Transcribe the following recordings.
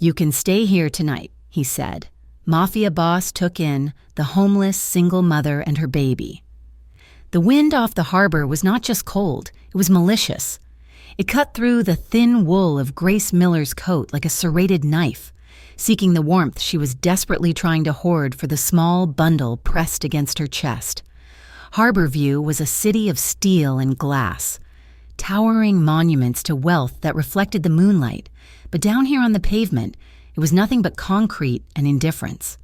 "You can stay here tonight," he said. Mafia boss took in the homeless single mother and her baby. The wind off the harbor was not just cold, it was malicious. It cut through the thin wool of Grace Miller's coat like a serrated knife, seeking the warmth she was desperately trying to hoard for the small bundle pressed against her chest. Harbor View was a city of steel and glass, towering monuments to wealth that reflected the moonlight, but down here on the pavement, it was nothing but concrete and indifference.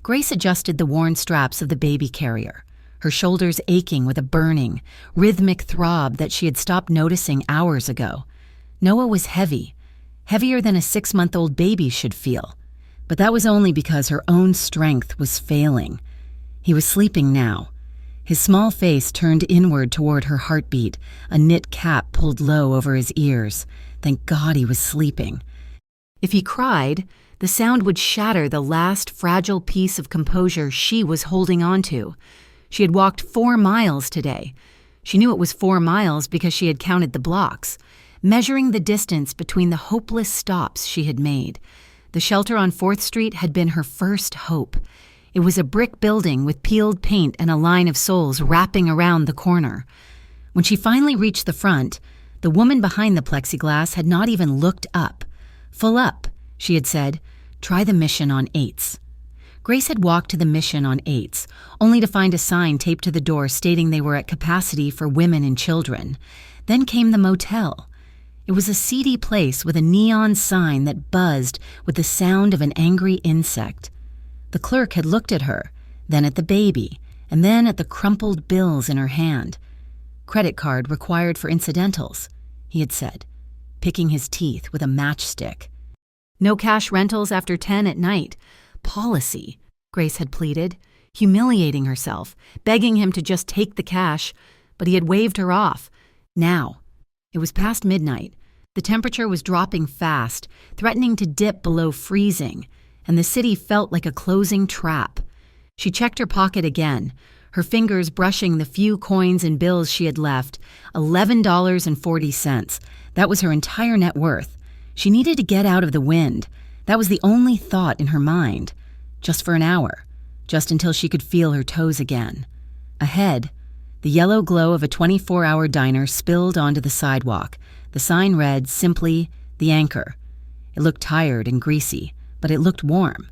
Grace adjusted the worn straps of the baby carrier, her shoulders aching with a burning, rhythmic throb that she had stopped noticing hours ago. Noah was heavy, heavier than a 6-month-old baby should feel, but that was only because her own strength was failing. He was sleeping now, his small face turned inward toward her heartbeat, a knit cap pulled low over his ears. Thank God he was sleeping. If he cried, the sound would shatter the last fragile piece of composure she was holding on to. She had walked 4 miles today. She knew it was 4 miles because she had counted the blocks, measuring the distance between the hopeless stops she had made. The shelter on 4th Street had been her first hope. It was a brick building with peeled paint and a line of souls wrapping around the corner. When she finally reached the front, the woman behind the plexiglass had not even looked up. "Full up," she had said. "Try the Mission on 8s." Grace had walked to the Mission on 8s, only to find a sign taped to the door stating they were at capacity for women and children. Then came the motel. It was a seedy place with a neon sign that buzzed with the sound of an angry insect. The clerk had looked at her, then at the baby, and then at the crumpled bills in her hand. "Credit card required for incidentals," he had said, picking his teeth with a matchstick. "No cash rentals after 10 at night. Policy," Grace had pleaded, humiliating herself, begging him to just take the cash, but he had waved her off. Now, it was past midnight. The temperature was dropping fast, threatening to dip below freezing, and the city felt like a closing trap. She checked her pocket again, her fingers brushing the few coins and bills she had left. $11.40. That was her entire net worth. She needed to get out of the wind. That was the only thought in her mind. Just for an hour. Just until she could feel her toes again. Ahead, the yellow glow of a 24-hour diner spilled onto the sidewalk. The sign read simply, "The Anchor." It looked tired and greasy, but it looked warm.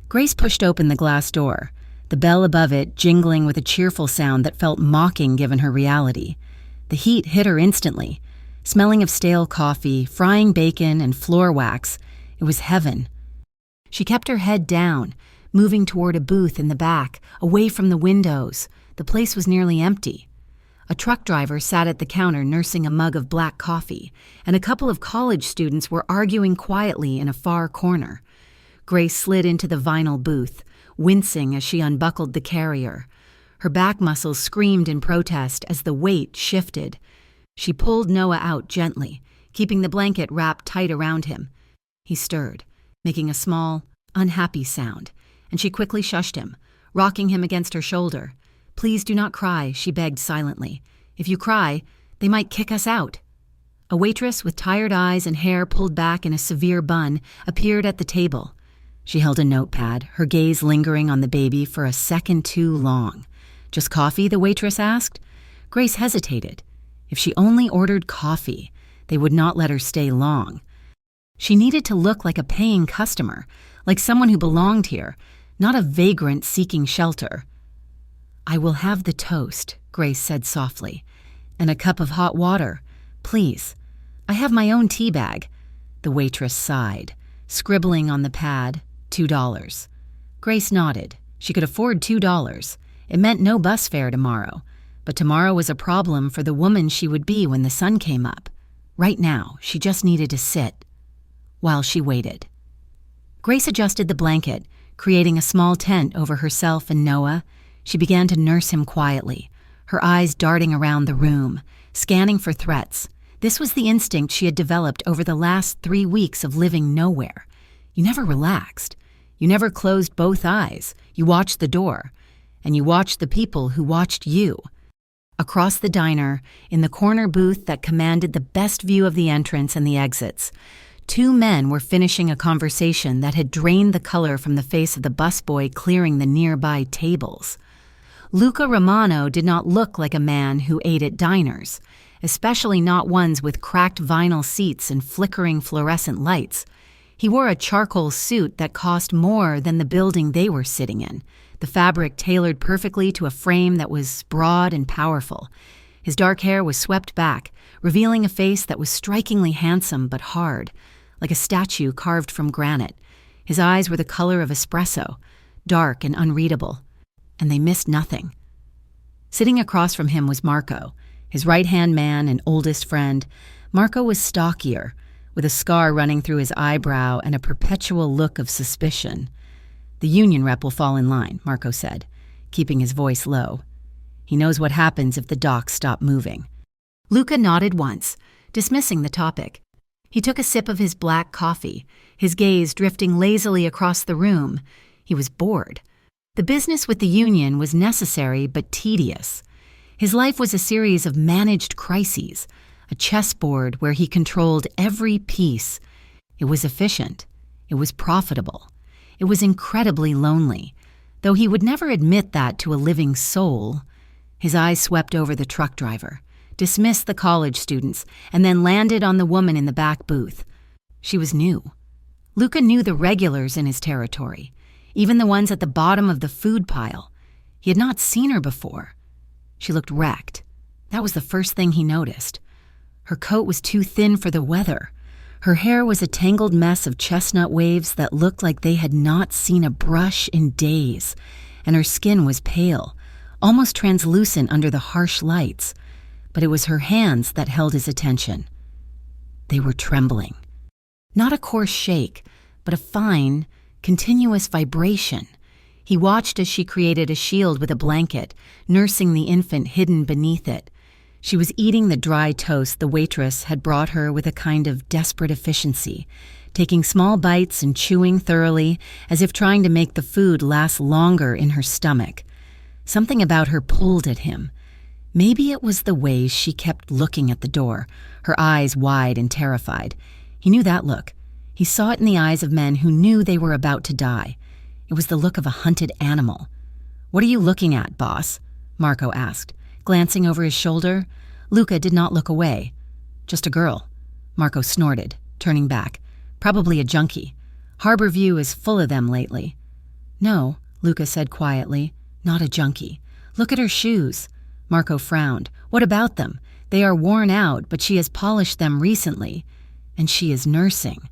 Grace pushed open the glass door, the bell above it jingling with a cheerful sound that felt mocking given her reality. The heat hit her instantly, smelling of stale coffee, frying bacon, and floor wax. It was heaven. She kept her head down, moving toward a booth in the back, away from the windows. The place was nearly empty. A truck driver sat at the counter nursing a mug of black coffee, and a couple of college students were arguing quietly in a far corner. Grace slid into the vinyl booth, wincing as she unbuckled the carrier. Her back muscles screamed in protest as the weight shifted. She pulled Noah out gently, keeping the blanket wrapped tight around him. He stirred, making a small, unhappy sound, and she quickly shushed him, rocking him against her shoulder. "Please do not cry," she begged silently. "If you cry, they might kick us out." A waitress with tired eyes and hair pulled back in a severe bun appeared at the table. She held a notepad, her gaze lingering on the baby for a second too long. "Just coffee?" the waitress asked. Grace hesitated. If she only ordered coffee, they would not let her stay long. She needed to look like a paying customer, like someone who belonged here, not a vagrant seeking shelter. "I will have the toast," Grace said softly, "and a cup of hot water, please. I have my own tea bag." The waitress sighed, scribbling on the pad, $2. Grace nodded. She could afford $2. It meant no bus fare tomorrow, but tomorrow was a problem for the woman she would be when the sun came up. Right now, she just needed to sit while she waited. Grace adjusted the blanket, creating a small tent over herself and Noah. She began to nurse him quietly, her eyes darting around the room, scanning for threats. This was the instinct she had developed over the last 3 weeks of living nowhere. You never relaxed. You never closed both eyes. You watched the door, and you watched the people who watched you. Across the diner, in the corner booth that commanded the best view of the entrance and the exits, Two men were finishing a conversation that had drained the color from the face of the busboy clearing the nearby tables. Luca Romano did not look like a man who ate at diners, especially not ones with cracked vinyl seats and flickering fluorescent lights. He wore a charcoal suit that cost more than the building they were sitting in, the fabric tailored perfectly to a frame that was broad and powerful. His dark hair was swept back, revealing a face that was strikingly handsome but hard, like a statue carved from granite. His eyes were the color of espresso, dark and unreadable, and they missed nothing. Sitting across from him was Marco, his right-hand man and oldest friend. Marco was stockier, with a scar running through his eyebrow and a perpetual look of suspicion. "The union rep will fall in line," Marco said, keeping his voice low. "He knows what happens if the docks stop moving." Luca nodded once, dismissing the topic. He took a sip of his black coffee, his gaze drifting lazily across the room. He was bored. The business with the union was necessary but tedious. His life was a series of managed crises, a chessboard where he controlled every piece. It was efficient. It was profitable. It was incredibly lonely, though he would never admit that to a living soul. His eyes swept over the truck driver, dismissed the college students, and then landed on the woman in the back booth. She was new. Luca knew the regulars in his territory, even the ones at the bottom of the food pile. He had not seen her before. She looked wrecked. That was the first thing he noticed. Her coat was too thin for the weather. Her hair was a tangled mess of chestnut waves that looked like they had not seen a brush in days, and her skin was pale, almost translucent under the harsh lights. But it was her hands that held his attention. They were trembling. Not a coarse shake, but a fine, continuous vibration. He watched as she created a shield with a blanket, nursing the infant hidden beneath it. She was eating the dry toast the waitress had brought her with a kind of desperate efficiency, taking small bites and chewing thoroughly, as if trying to make the food last longer in her stomach. Something about her pulled at him. Maybe it was the way she kept looking at the door, her eyes wide and terrified. He knew that look. He saw it in the eyes of men who knew they were about to die. It was the look of a hunted animal. "What are you looking at, boss?" Marco asked, glancing over his shoulder. Luca did not look away. "Just a girl," Marco snorted, turning back. "Probably a junkie. Harbor View is full of them lately." "No," Luca said quietly, "not a junkie. Look at her shoes." Marco frowned. "What about them? They are worn out, but she has polished them recently. And she is nursing.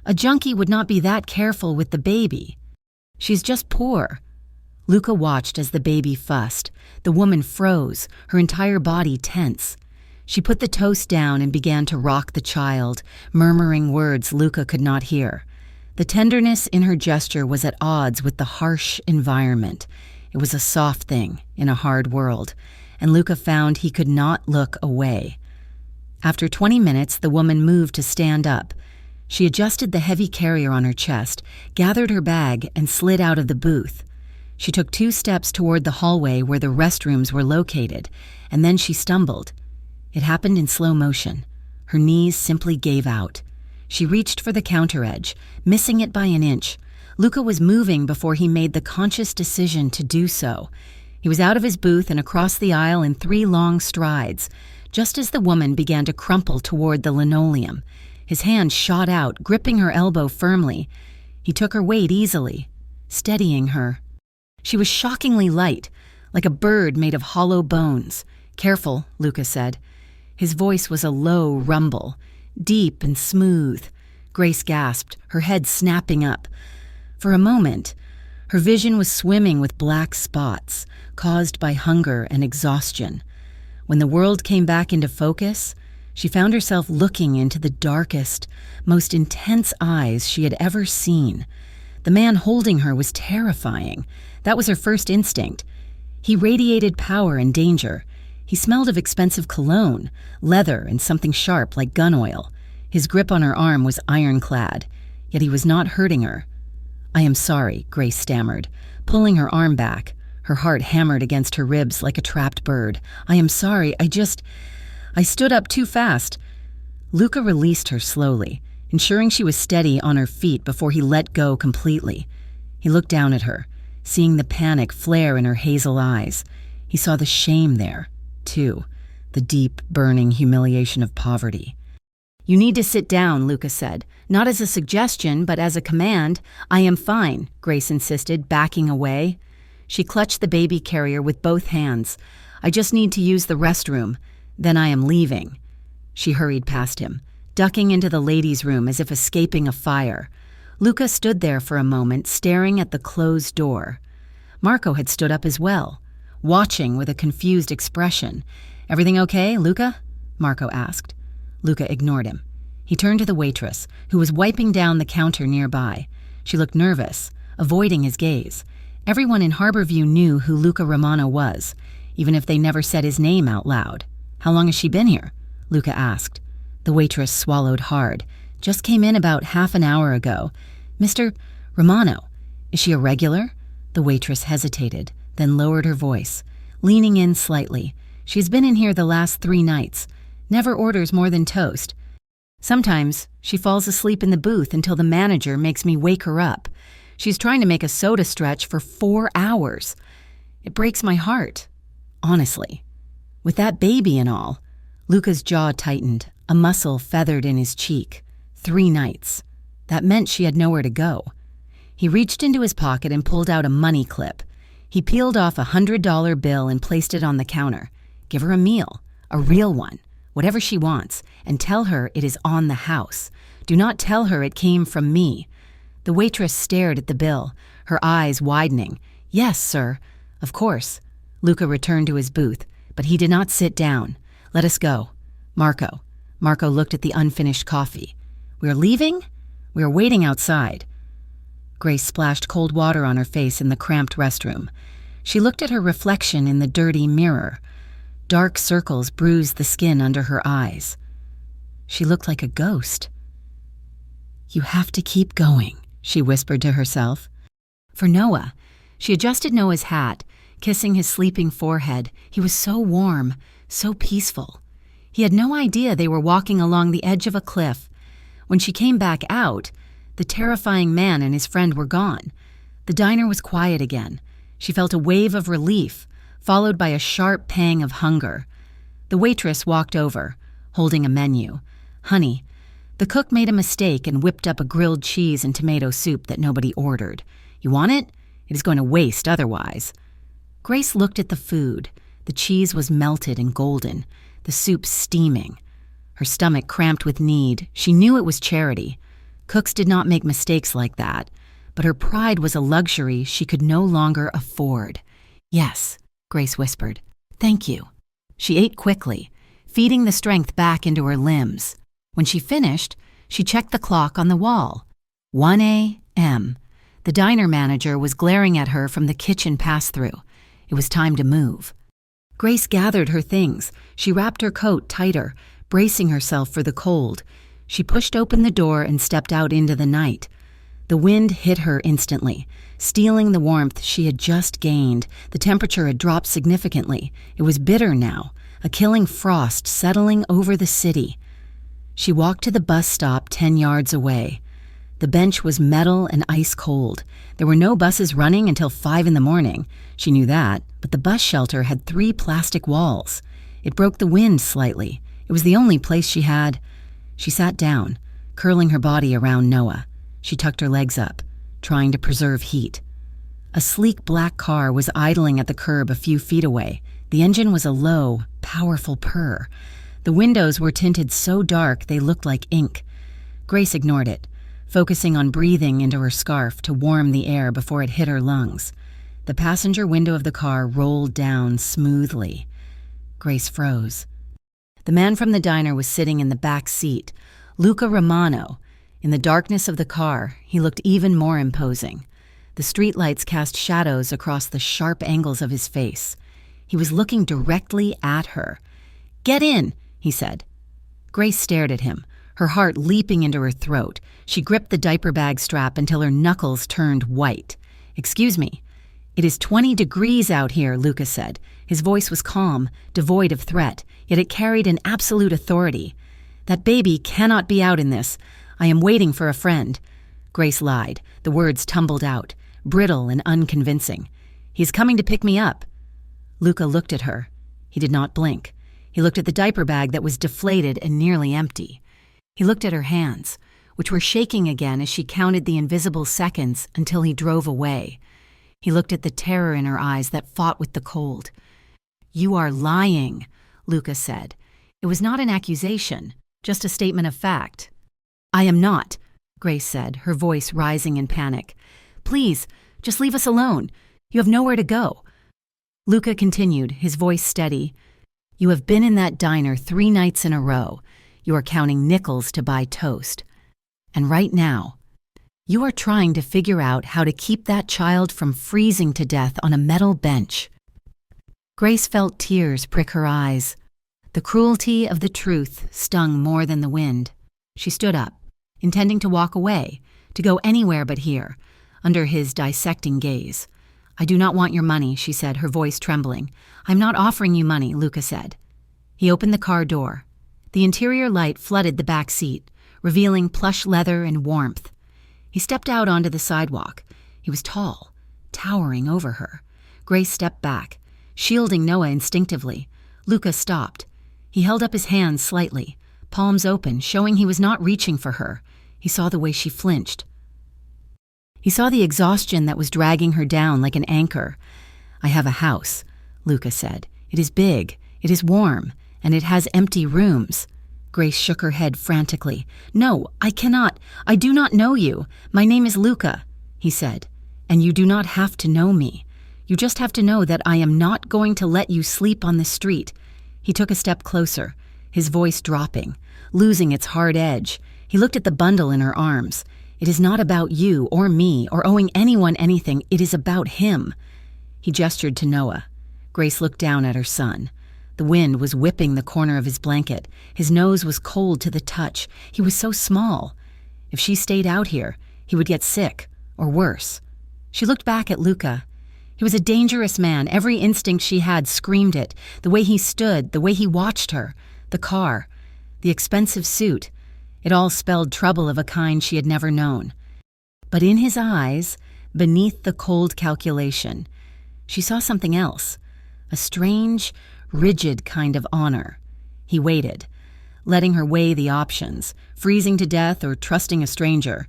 A junkie would not be that careful with the baby. She's just poor." Luca watched as the baby fussed. The woman froze, her entire body tense. She put the toast down and began to rock the child, murmuring words Luca could not hear. The tenderness in her gesture was at odds with the harsh environment. It was a soft thing in a hard world, and Luca found he could not look away. After 20 minutes, the woman moved to stand up. She adjusted the heavy carrier on her chest, gathered her bag, and slid out of the booth. She took 2 steps toward the hallway where the restrooms were located, and then she stumbled. It happened in slow motion. Her knees simply gave out. She reached for the counter edge, missing it by an inch. Luca was moving before he made the conscious decision to do so. He was out of his booth and across the aisle in 3 long strides, just as the woman began to crumple toward the linoleum. His hand shot out, gripping her elbow firmly. He took her weight easily, steadying her. She was shockingly light, like a bird made of hollow bones. "Careful," Luca said. His voice was a low rumble, deep and smooth. Grace gasped, her head snapping up. For a moment, her vision was swimming with black spots, caused by hunger and exhaustion. When the world came back into focus, she found herself looking into the darkest, most intense eyes she had ever seen. The man holding her was terrifying. That was her first instinct. He radiated power and danger. He smelled of expensive cologne, leather, and something sharp like gun oil. His grip on her arm was ironclad, yet he was not hurting her. "I am sorry," Grace stammered, pulling her arm back. Her heart hammered against her ribs like a trapped bird. "I am sorry, I stood up too fast." Luca released her slowly, ensuring she was steady on her feet before he let go completely. He looked down at her, seeing the panic flare in her hazel eyes. He saw the shame there, too, the deep, burning humiliation of poverty. "You need to sit down," Lucas said. "Not as a suggestion, but as a command." "I am fine," Grace insisted, backing away. She clutched the baby carrier with both hands. "I just need to use the restroom. Then I am leaving." She hurried past him, ducking into the ladies' room as if escaping a fire. Lucas stood there for a moment, staring at the closed door. Marco had stood up as well, watching with a confused expression. "Everything okay, Luca?" Marco asked. Luca ignored him. He turned to the waitress, who was wiping down the counter nearby. She looked nervous, avoiding his gaze. Everyone in Harborview knew who Luca Romano was, even if they never said his name out loud. "How long has she been here?" Luca asked. The waitress swallowed hard. "Just came in about half an hour ago. Mr. Romano, is she a regular?" The waitress hesitated, then lowered her voice, leaning in slightly. "She's been in here the last 3 nights. Never orders more than toast. Sometimes she falls asleep in the booth until the manager makes me wake her up. She's trying to make a soda stretch for 4 hours. It breaks my heart, honestly. With that baby and all." Luca's jaw tightened, a muscle feathered in his cheek. 3 nights. That meant she had nowhere to go. He reached into his pocket and pulled out a money clip. He peeled off a $100 bill and placed it on the counter. "Give her a meal, a real one, whatever she wants, and tell her it is on the house. Do not tell her it came from me." The waitress stared at the bill, her eyes widening. "Yes, sir. Of course." Luca returned to his booth, but he did not sit down. "Let us go. Marco." Marco looked at the unfinished coffee. "We are leaving?" "We are waiting outside." Grace splashed cold water on her face in the cramped restroom. She looked at her reflection in the dirty mirror. Dark circles bruised the skin under her eyes. She looked like a ghost. "You have to keep going," she whispered to herself. For Noah, she adjusted Noah's hat, kissing his sleeping forehead. He was so warm, so peaceful. He had no idea they were walking along the edge of a cliff. When she came back out, the terrifying man and his friend were gone. The diner was quiet again. She felt a wave of relief, followed by a sharp pang of hunger. The waitress walked over, holding a menu. "Honey, the cook made a mistake and whipped up a grilled cheese and tomato soup that nobody ordered. You want it? It is going to waste otherwise." Grace looked at the food. The cheese was melted and golden, the soup steaming. Her stomach cramped with need. She knew it was charity. Cooks did not make mistakes like that, but her pride was a luxury she could no longer afford. "Yes," Grace whispered. "Thank you." She ate quickly, feeding the strength back into her limbs. When she finished, she checked the clock on the wall. 1 a.m. The diner manager was glaring at her from the kitchen pass-through. It was time to move. Grace gathered her things. She wrapped her coat tighter, bracing herself for the cold. She pushed open the door and stepped out into the night. The wind hit her instantly, stealing the warmth she had just gained. The temperature had dropped significantly. It was bitter now, a killing frost settling over the city. She walked to the bus stop 10 yards away. The bench was metal and ice cold. There were no buses running until 5 in the morning. She knew that, but the bus shelter had 3 plastic walls. It broke the wind slightly. It was the only place she had. She sat down, curling her body around Noah. She tucked her legs up, trying to preserve heat. A sleek black car was idling at the curb a few feet away. The engine was a low, powerful purr. The windows were tinted so dark they looked like ink. Grace ignored it, focusing on breathing into her scarf to warm the air before it hit her lungs. The passenger window of the car rolled down smoothly. Grace froze. The man from the diner was sitting in the back seat, Luca Romano. In the darkness of the car, he looked even more imposing. The streetlights cast shadows across the sharp angles of his face. He was looking directly at her. "Get in," he said. Grace stared at him, her heart leaping into her throat. She gripped the diaper bag strap until her knuckles turned white. "Excuse me." "It is 20 degrees out here," Lucas said. His voice was calm, devoid of threat, yet it carried an absolute authority. "That baby cannot be out in this. I am waiting for a friend." Grace lied. The words tumbled out, brittle and unconvincing. "He's coming to pick me up." Luca looked at her. He did not blink. He looked at the diaper bag that was deflated and nearly empty. He looked at her hands, which were shaking again as she counted the invisible seconds until he drove away. He looked at the terror in her eyes that fought with the cold. "You are lying," Luca said. It was not an accusation, just a statement of fact. "I am not," Grace said, her voice rising in panic. "Please, just leave us alone. You have nowhere to go." Luca continued, his voice steady. "You have been in that diner 3 nights in a row. You are counting nickels to buy toast. And right now, you are trying to figure out how to keep that child from freezing to death on a metal bench." Grace felt tears prick her eyes. The cruelty of the truth stung more than the wind. She stood up, intending to walk away, to go anywhere but here, under his dissecting gaze. "I do not want your money," she said, her voice trembling. "I'm not offering you money," Luca said. He opened the car door. The interior light flooded the back seat, revealing plush leather and warmth. He stepped out onto the sidewalk. He was tall, towering over her. Grace stepped back, shielding Noah instinctively. Luca stopped. He held up his hands slightly, palms open, showing he was not reaching for her. He saw the way she flinched. He saw the exhaustion that was dragging her down like an anchor. "I have a house," Luca said. "It is big, it is warm, and it has empty rooms." Grace shook her head frantically. "No, I cannot. I do not know you. My name is Luca," he said. "And you do not have to know me. You just have to know that I am not going to let you sleep on the street." He took a step closer, his voice dropping, losing its hard edge. He looked at the bundle in her arms. "It is not about you or me or owing anyone anything. It is about him." He gestured to Noah. Grace looked down at her son. The wind was whipping the corner of his blanket. His nose was cold to the touch. He was so small. If she stayed out here, he would get sick, or worse. She looked back at Luca. He was a dangerous man. Every instinct she had screamed it. The way he stood, the way he watched her, the car, the expensive suit. It all spelled trouble of a kind she had never known. But in his eyes, beneath the cold calculation, she saw something else, a strange, rigid kind of honor. He waited, letting her weigh the options, freezing to death or trusting a stranger.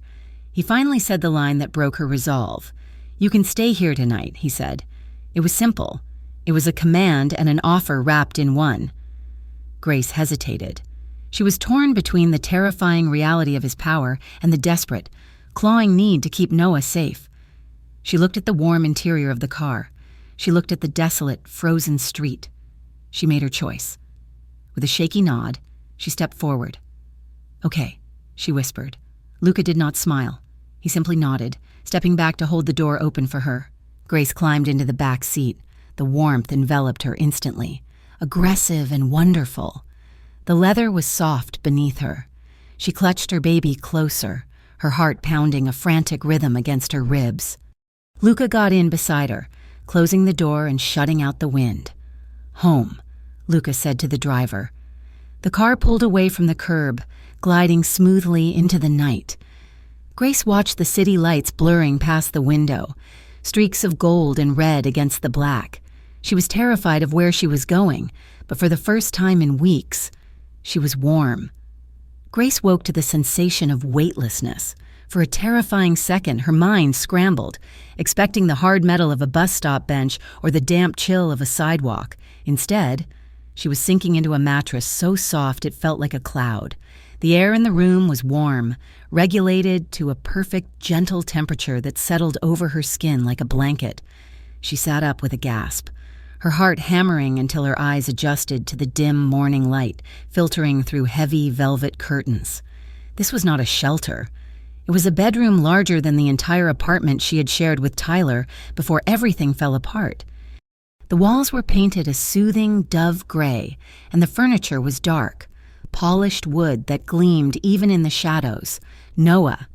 He finally said the line that broke her resolve. "You can stay here tonight," he said. It was simple. It was a command and an offer wrapped in one. Grace hesitated. She was torn between the terrifying reality of his power and the desperate, clawing need to keep Noah safe. She looked at the warm interior of the car. She looked at the desolate, frozen street. She made her choice. With a shaky nod, she stepped forward. "Okay," she whispered. Luca did not smile. He simply nodded, stepping back to hold the door open for her. Grace climbed into the back seat. The warmth enveloped her instantly, aggressive and wonderful. The leather was soft beneath her. She clutched her baby closer, her heart pounding a frantic rhythm against her ribs. Luca got in beside her, closing the door and shutting out the wind. "Home," Luca said to the driver. The car pulled away from the curb, gliding smoothly into the night. Grace watched the city lights blurring past the window, streaks of gold and red against the black. She was terrified of where she was going, but for the first time in weeks, she was warm. Grace woke to the sensation of weightlessness. For a terrifying second, her mind scrambled, expecting the hard metal of a bus stop bench or the damp chill of a sidewalk. Instead, she was sinking into a mattress so soft it felt like a cloud. The air in the room was warm, regulated to a perfect, gentle temperature that settled over her skin like a blanket. She sat up with a gasp, her heart hammering until her eyes adjusted to the dim morning light filtering through heavy velvet curtains. This was not a shelter. It was a bedroom larger than the entire apartment she had shared with Tyler before everything fell apart. The walls were painted a soothing dove gray, and the furniture was dark, polished wood that gleamed even in the shadows. Noah.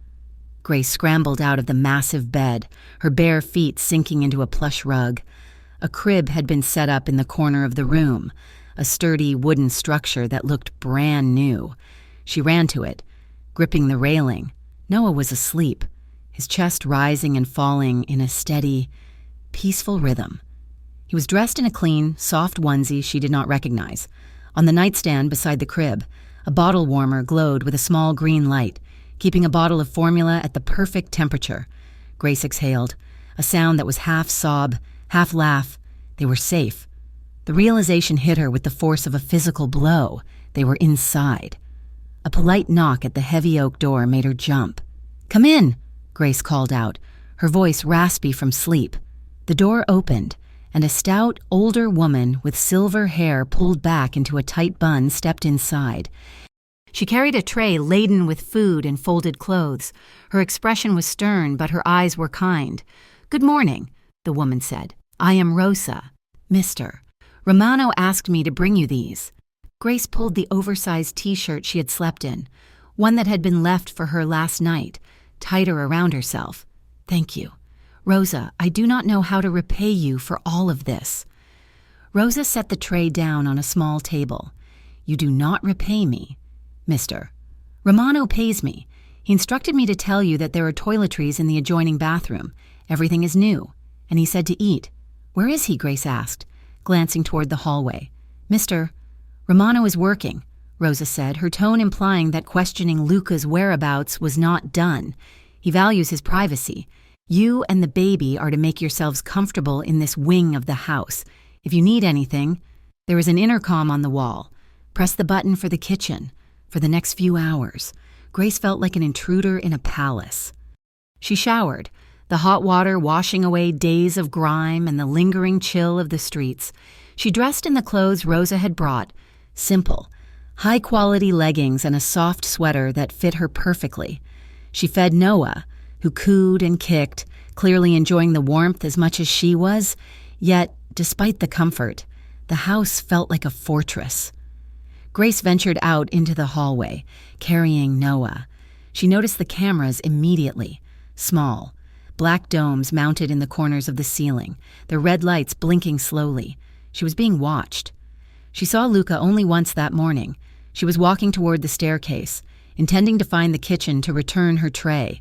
Grace scrambled out of the massive bed, her bare feet sinking into a plush rug. A crib had been set up in the corner of the room, a sturdy wooden structure that looked brand new. She ran to it, gripping the railing. Noah was asleep, his chest rising and falling in a steady, peaceful rhythm. He was dressed in a clean, soft onesie she did not recognize. On the nightstand beside the crib, a bottle warmer glowed with a small green light, keeping a bottle of formula at the perfect temperature. Grace exhaled, a sound that was half sob, half laugh. They were safe. The realization hit her with the force of a physical blow. They were inside. A polite knock at the heavy oak door made her jump. "Come in," Grace called out, her voice raspy from sleep. The door opened, and a stout, older woman with silver hair pulled back into a tight bun stepped inside. She carried a tray laden with food and folded clothes. Her expression was stern, but her eyes were kind. "Good morning," the woman said. "I am Rosa. Mr. Romano asked me to bring you these." Grace pulled the oversized t-shirt she had slept in, one that had been left for her last night, tighter around herself. "Thank you. Rosa, I do not know how to repay you for all of this." Rosa set the tray down on a small table. "You do not repay me, Mr. Romano pays me. He instructed me to tell you that there are toiletries in the adjoining bathroom. Everything is new. And he said to eat." "Where is he?" Grace asked, glancing toward the hallway. "Mr. Romano is working," Rosa said, her tone implying that questioning Luca's whereabouts was not done. "He values his privacy. You and the baby are to make yourselves comfortable in this wing of the house. If you need anything, there is an intercom on the wall. Press the button for the kitchen. For the next few hours." Grace felt like an intruder in a palace. She showered, the hot water washing away days of grime and the lingering chill of the streets. She dressed in the clothes Rosa had brought, simple, high-quality leggings and a soft sweater that fit her perfectly. She fed Noah, who cooed and kicked, clearly enjoying the warmth as much as she was, yet, despite the comfort, the house felt like a fortress. Grace ventured out into the hallway, carrying Noah. She noticed the cameras immediately, small, black domes mounted in the corners of the ceiling, their red lights blinking slowly. She was being watched. She saw Luca only once that morning. She was walking toward the staircase, intending to find the kitchen to return her tray.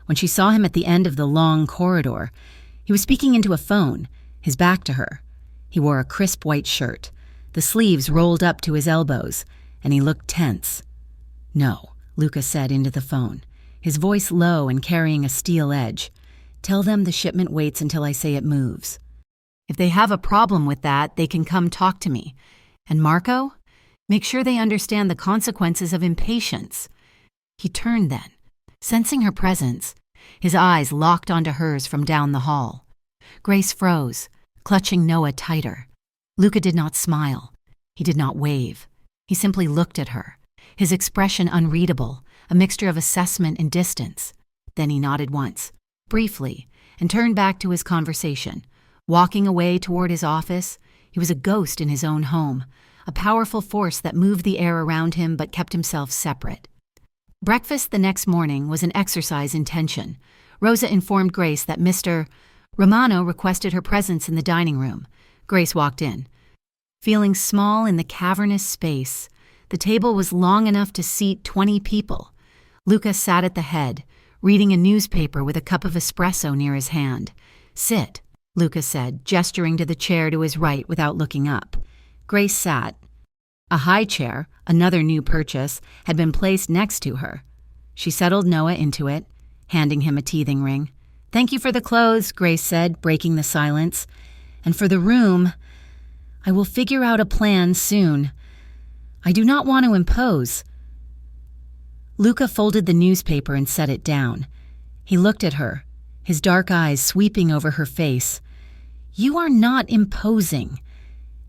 When she saw him at the end of the long corridor, he was speaking into a phone, his back to her. He wore a crisp white shirt, the sleeves rolled up to his elbows, and he looked tense. "No," Luca said into the phone, his voice low and carrying a steel edge. "Tell them the shipment waits until I say it moves. If they have a problem with that, they can come talk to me. And Marco? Make sure they understand the consequences of impatience." He turned then, sensing her presence, his eyes locked onto hers from down the hall. Grace froze, clutching Noah tighter. Luca did not smile. He did not wave. He simply looked at her, his expression unreadable, a mixture of assessment and distance. Then he nodded once, briefly, and turned back to his conversation. Walking away toward his office, he was a ghost in his own home, a powerful force that moved the air around him but kept himself separate. Breakfast the next morning was an exercise in tension. Rosa informed Grace that Mr. Romano requested her presence in the dining room. Grace walked in. Feeling small in the cavernous space, the table was long enough to seat 20 people. Luca sat at the head, reading a newspaper with a cup of espresso near his hand. "Sit," Luca said, gesturing to the chair to his right without looking up. Grace sat. A high chair, another new purchase, had been placed next to her. She settled Noah into it, handing him a teething ring. "Thank you for the clothes," Grace said, breaking the silence. "And for the room, I will figure out a plan soon. I do not want to impose." Luca folded the newspaper and set it down. He looked at her, his dark eyes sweeping over her face. "You are not imposing,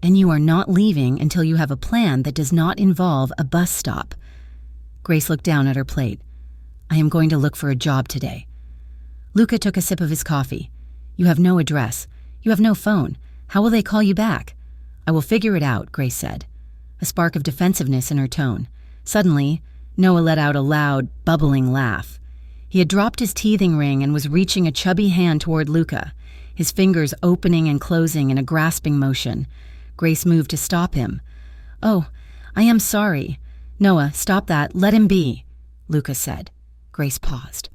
and you are not leaving until you have a plan that does not involve a bus stop." Grace looked down at her plate. "I am going to look for a job today." Luca took a sip of his coffee. "You have no address. You have no phone. How will they call you back?" "I will figure it out," Grace said, a spark of defensiveness in her tone. Suddenly, Noah let out a loud, bubbling laugh. He had dropped his teething ring and was reaching a chubby hand toward Luca, his fingers opening and closing in a grasping motion. Grace moved to stop him. "Oh, I am sorry. Noah, stop that. Let him be." Luca said. Grace paused.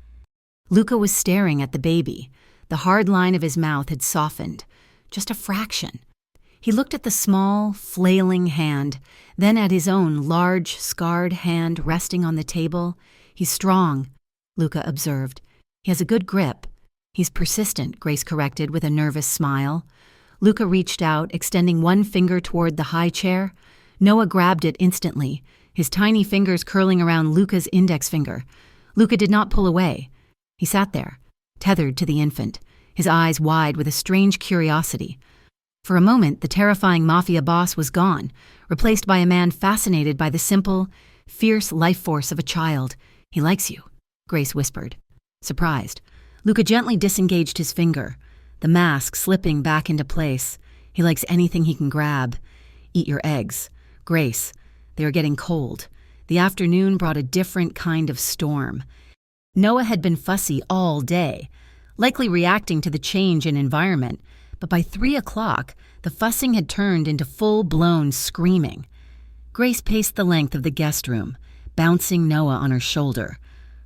Luca was staring at the baby. The hard line of his mouth had softened, just a fraction. He looked at the small, flailing hand, then at his own large, scarred hand resting on the table. He's strong, Luca observed. He has a good grip. He's persistent, Grace corrected with a nervous smile. Luca reached out, extending one finger toward the high chair. Noah grabbed it instantly, his tiny fingers curling around Luca's index finger. Luca did not pull away. He sat there, tethered to the infant, his eyes wide with a strange curiosity. For a moment, the terrifying mafia boss was gone, replaced by a man fascinated by the simple, fierce life force of a child. He likes you, Grace whispered. Surprised, Luca gently disengaged his finger, the mask slipping back into place. He likes anything he can grab. Eat your eggs. Grace, they are getting cold. The afternoon brought a different kind of storm. Noah had been fussy all day, likely reacting to the change in environment, but by 3 o'clock, the fussing had turned into full-blown screaming. Grace paced the length of the guest room, bouncing Noah on her shoulder.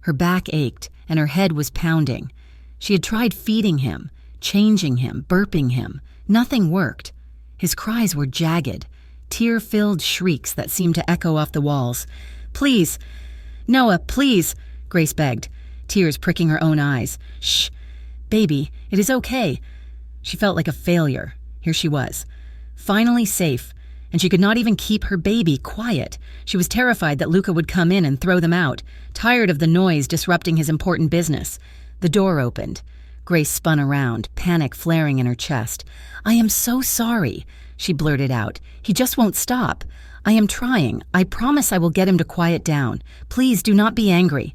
Her back ached, and her head was pounding. She had tried feeding him, changing him, burping him. Nothing worked. His cries were jagged, tear-filled shrieks that seemed to echo off the walls. "Please, Noah, please," Grace begged, tears pricking her own eyes. "Shh, baby, it is okay." She felt like a failure. Here she was, finally safe, and she could not even keep her baby quiet. She was terrified that Luca would come in and throw them out, tired of the noise disrupting his important business. The door opened. Grace spun around, panic flaring in her chest. "I am so sorry," she blurted out. "He just won't stop. I am trying. I promise I will get him to quiet down. Please do not be angry."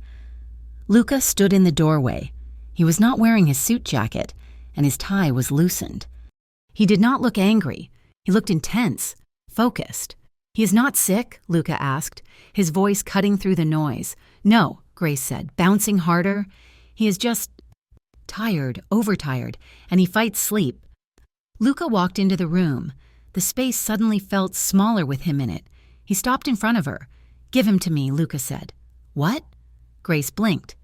Luca stood in the doorway. He was not wearing his suit jacket, and his tie was loosened. He did not look angry. He looked intense, focused. "He is not sick?" Luca asked, his voice cutting through the noise. "No," Grace said, bouncing harder. "He is just tired, overtired, and he fights sleep." Luca walked into the room. The space suddenly felt smaller with him in it. He stopped in front of her. "Give him to me," Luca said. "What?" Grace blinked,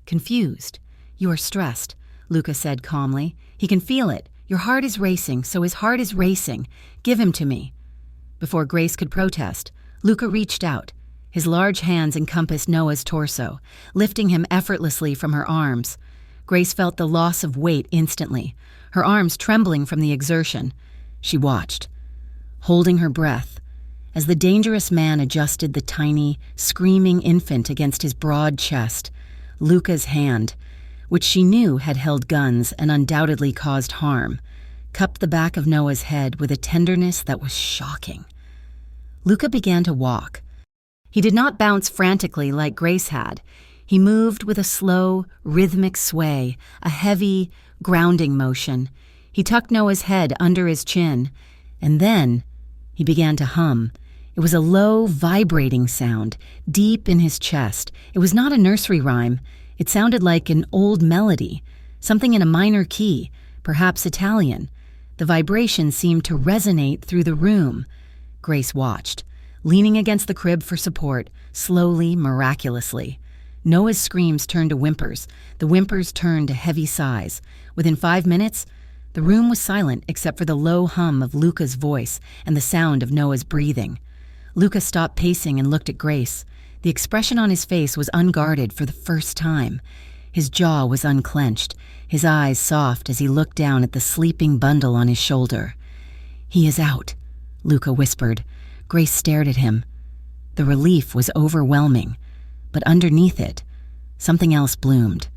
confused. "You are stressed," Luca said calmly. "He can feel it. Your heart is racing, so his heart is racing. Give him to me." Before Grace could protest, Luca reached out. His large hands encompassed Noah's torso, lifting him effortlessly from her arms. Grace felt the loss of weight instantly, her arms trembling from the exertion. She watched, holding her breath, as the dangerous man adjusted the tiny, screaming infant against his broad chest. Luca's hand, which she knew had held guns and undoubtedly caused harm, cupped the back of Noah's head with a tenderness that was shocking. Luca began to walk. He did not bounce frantically like Grace had. He moved with a slow, rhythmic sway, a heavy, grounding motion. He tucked Noah's head under his chin, and then he began to hum. It was a low, vibrating sound, deep in his chest. It was not a nursery rhyme. It sounded like an old melody, something in a minor key, perhaps Italian. The vibration seemed to resonate through the room. Grace watched, leaning against the crib for support, slowly, miraculously. Noah's screams turned to whimpers. The whimpers turned to heavy sighs. Within 5 minutes, the room was silent except for the low hum of Luca's voice and the sound of Noah's breathing. Luca stopped pacing and looked at Grace. The expression on his face was unguarded for the first time. His jaw was unclenched, his eyes soft as he looked down at the sleeping bundle on his shoulder. "He is out," Luca whispered. Grace stared at him. The relief was overwhelming, but underneath it, something else bloomed.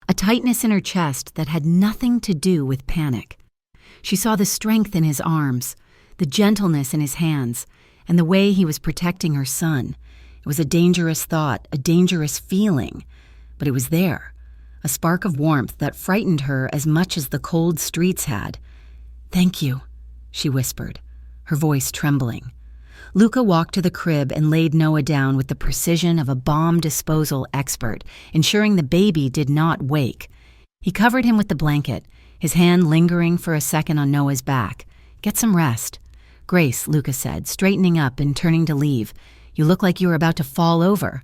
A tightness in her chest that had nothing to do with panic. She saw the strength in his arms, the gentleness in his hands, and the way he was protecting her son. It was a dangerous thought, a dangerous feeling, but it was there, a spark of warmth that frightened her as much as the cold streets had. "Thank you," she whispered, her voice trembling. Luca walked to the crib and laid Noah down with the precision of a bomb disposal expert, ensuring the baby did not wake. He covered him with the blanket, his hand lingering for a second on Noah's back. "Get some rest." "Grace," Luca said, straightening up and turning to leave. "You look like you are about to fall over."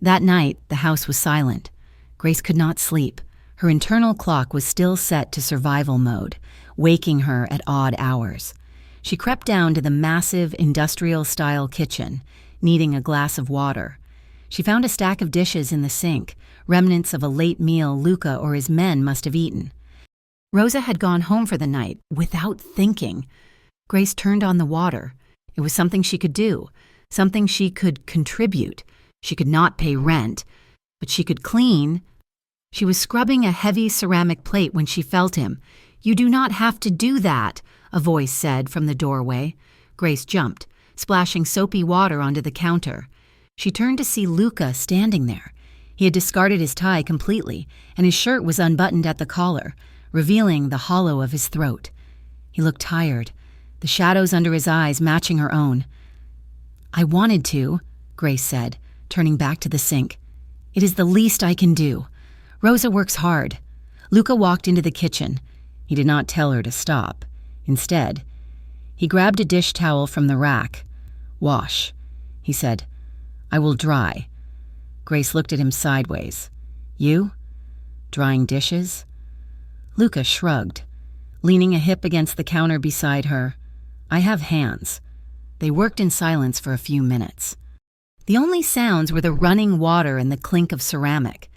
That night, the house was silent. Grace could not sleep. Her internal clock was still set to survival mode, waking her at odd hours. She crept down to the massive industrial-style kitchen, needing a glass of water. She found a stack of dishes in the sink, remnants of a late meal Luca or his men must have eaten. Rosa had gone home for the night without thinking. Grace turned on the water. It was something she could do, something she could contribute. She could not pay rent, but she could clean. She was scrubbing a heavy ceramic plate when she felt him. "You do not have to do that," a voice said from the doorway. Grace jumped, splashing soapy water onto the counter. She turned to see Luca standing there. He had discarded his tie completely, and his shirt was unbuttoned at the collar, revealing the hollow of his throat. He looked tired, the shadows under his eyes matching her own. "I wanted to," Grace said, turning back to the sink. "It is the least I can do. Rosa works hard." Luca walked into the kitchen. He did not tell her to stop. Instead, he grabbed a dish towel from the rack. "Wash," he said. "I will dry." Grace looked at him sideways. "You? Drying dishes?" Luca shrugged, leaning a hip against the counter beside her. "I have hands." They worked in silence for a few minutes. The only sounds were the running water and the clink of ceramic.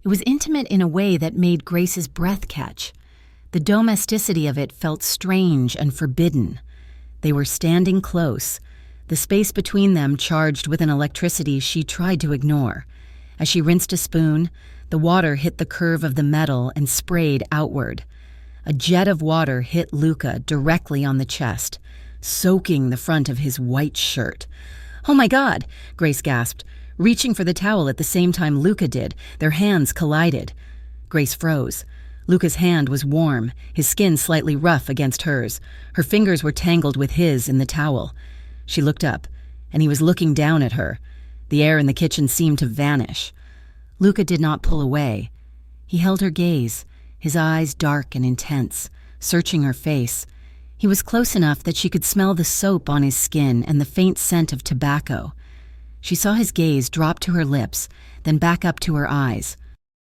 It was intimate in a way that made Grace's breath catch. The domesticity of it felt strange and forbidden. They were standing close, the space between them charged with an electricity she tried to ignore. As she rinsed a spoon, the water hit the curve of the metal and sprayed outward. A jet of water hit Luca directly on the chest, soaking the front of his white shirt. "Oh my God!" Grace gasped, reaching for the towel at the same time Luca did. Their hands collided. Grace froze. Luca's hand was warm, his skin slightly rough against hers. Her fingers were tangled with his in the towel. She looked up, and he was looking down at her. The air in the kitchen seemed to vanish. Luca did not pull away. He held her gaze, his eyes dark and intense, searching her face. He was close enough that she could smell the soap on his skin and the faint scent of tobacco. She saw his gaze drop to her lips, then back up to her eyes.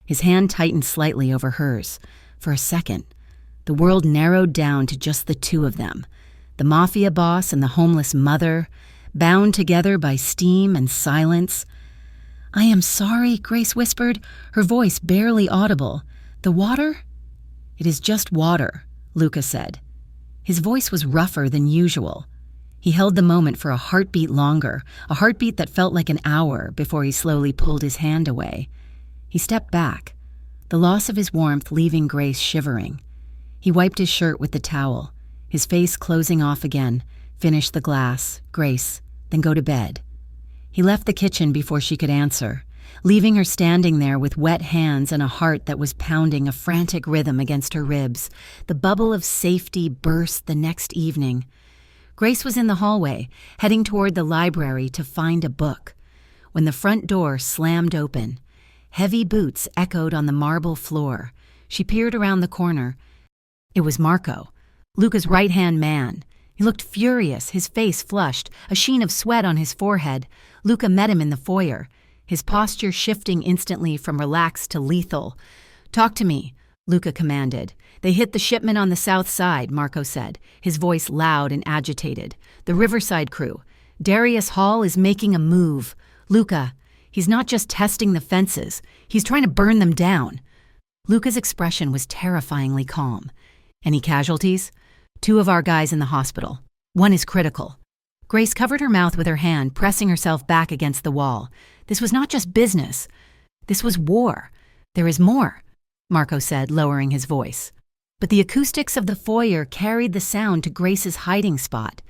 His hand tightened slightly over hers. For a second, the world narrowed down to just the two of them, the mafia boss and the homeless mother, bound together by steam and silence. "I am sorry," Grace whispered, her voice barely audible. "The water?" "It is just water," Luca said. His voice was rougher than usual. He held the moment for a heartbeat longer, a heartbeat that felt like an hour before he slowly pulled his hand away. He stepped back, the loss of his warmth leaving Grace shivering. He wiped his shirt with the towel, his face closing off again, finished the glass. "Grace, then go to bed." He left the kitchen before she could answer, leaving her standing there with wet hands and a heart that was pounding a frantic rhythm against her ribs. The bubble of safety burst the next evening. Grace was in the hallway, heading toward the library to find a book, when the front door slammed open. Heavy boots echoed on the marble floor. She peered around the corner. It was Marco, Luca's right-hand man. He looked furious, his face flushed, a sheen of sweat on his forehead. Luca met him in the foyer, his posture shifting instantly from relaxed to lethal. "Talk to me," Luca commanded. "They hit the shipment on the south side," Marco said, his voice loud and agitated. "The Riverside crew. Darius Hall is making a move. Luca, he's not just testing the fences. He's trying to burn them down." Luca's expression was terrifyingly calm. "Any casualties?" "2 of our guys in the hospital. 1 is critical." Grace covered her mouth with her hand, pressing herself back against the wall. This was not just business. This was war. "There is more," Marco said, lowering his voice. But the acoustics of the foyer carried the sound to Grace's hiding spot.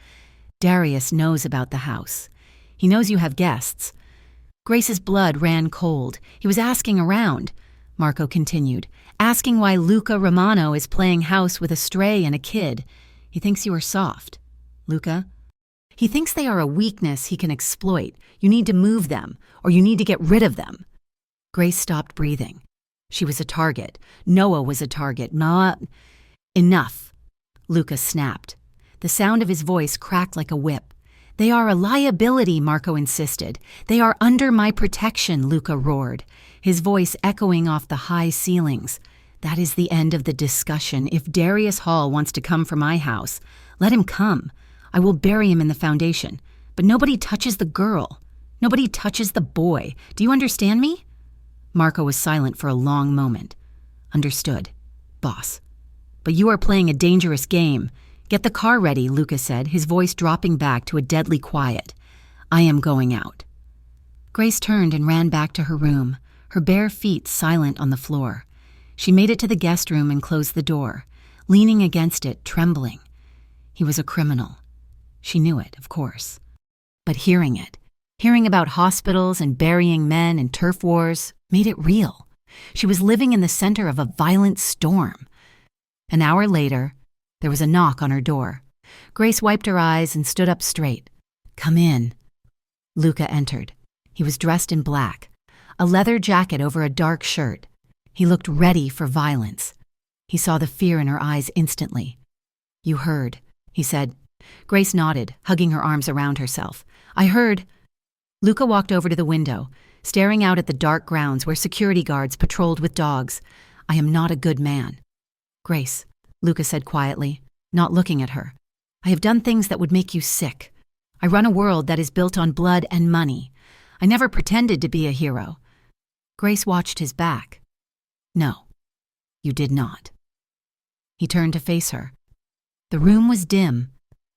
"Darius knows about the house. He knows you have guests." Grace's blood ran cold. He was asking around, Marco continued, asking why Luca Romano is playing house with a stray and a kid. "He thinks you are soft." "Luca?" "He thinks they are a weakness he can exploit. You need to move them, or you need to get rid of them." Grace stopped breathing. She was a target. Noah was a target. "Enough," Luca snapped. The sound of his voice cracked like a whip. They are a liability, Marco insisted. They are under my protection, Luca roared, his voice echoing off the high ceilings. That is the end of the discussion. If Darius Hall wants to come for my house, let him come. I will bury him in the foundation. But nobody touches the girl. Nobody touches the boy. Do you understand me? Marco was silent for a long moment. Understood, boss. But you are playing a dangerous game. Get the car ready, Luca said, his voice dropping back to a deadly quiet. I am going out. Grace turned and ran back to her room, her bare feet silent on the floor. She made it to the guest room and closed the door, leaning against it, trembling. He was a criminal. She knew it, of course. But hearing about hospitals and burying men and turf wars, made it real. She was living in the center of a violent storm. An hour later, there was a knock on her door. Grace wiped her eyes and stood up straight. Come in. Luca entered. He was dressed in black, a leather jacket over a dark shirt. He looked ready for violence. He saw the fear in her eyes instantly. You heard, he said. Grace nodded, hugging her arms around herself. I heard. Luca walked over to the window, staring out at the dark grounds where security guards patrolled with dogs. I am not a good man. Grace, Luca said quietly, not looking at her. I have done things that would make you sick. I run a world that is built on blood and money. I never pretended to be a hero. Grace watched his back. No, you did not. He turned to face her. The room was dim,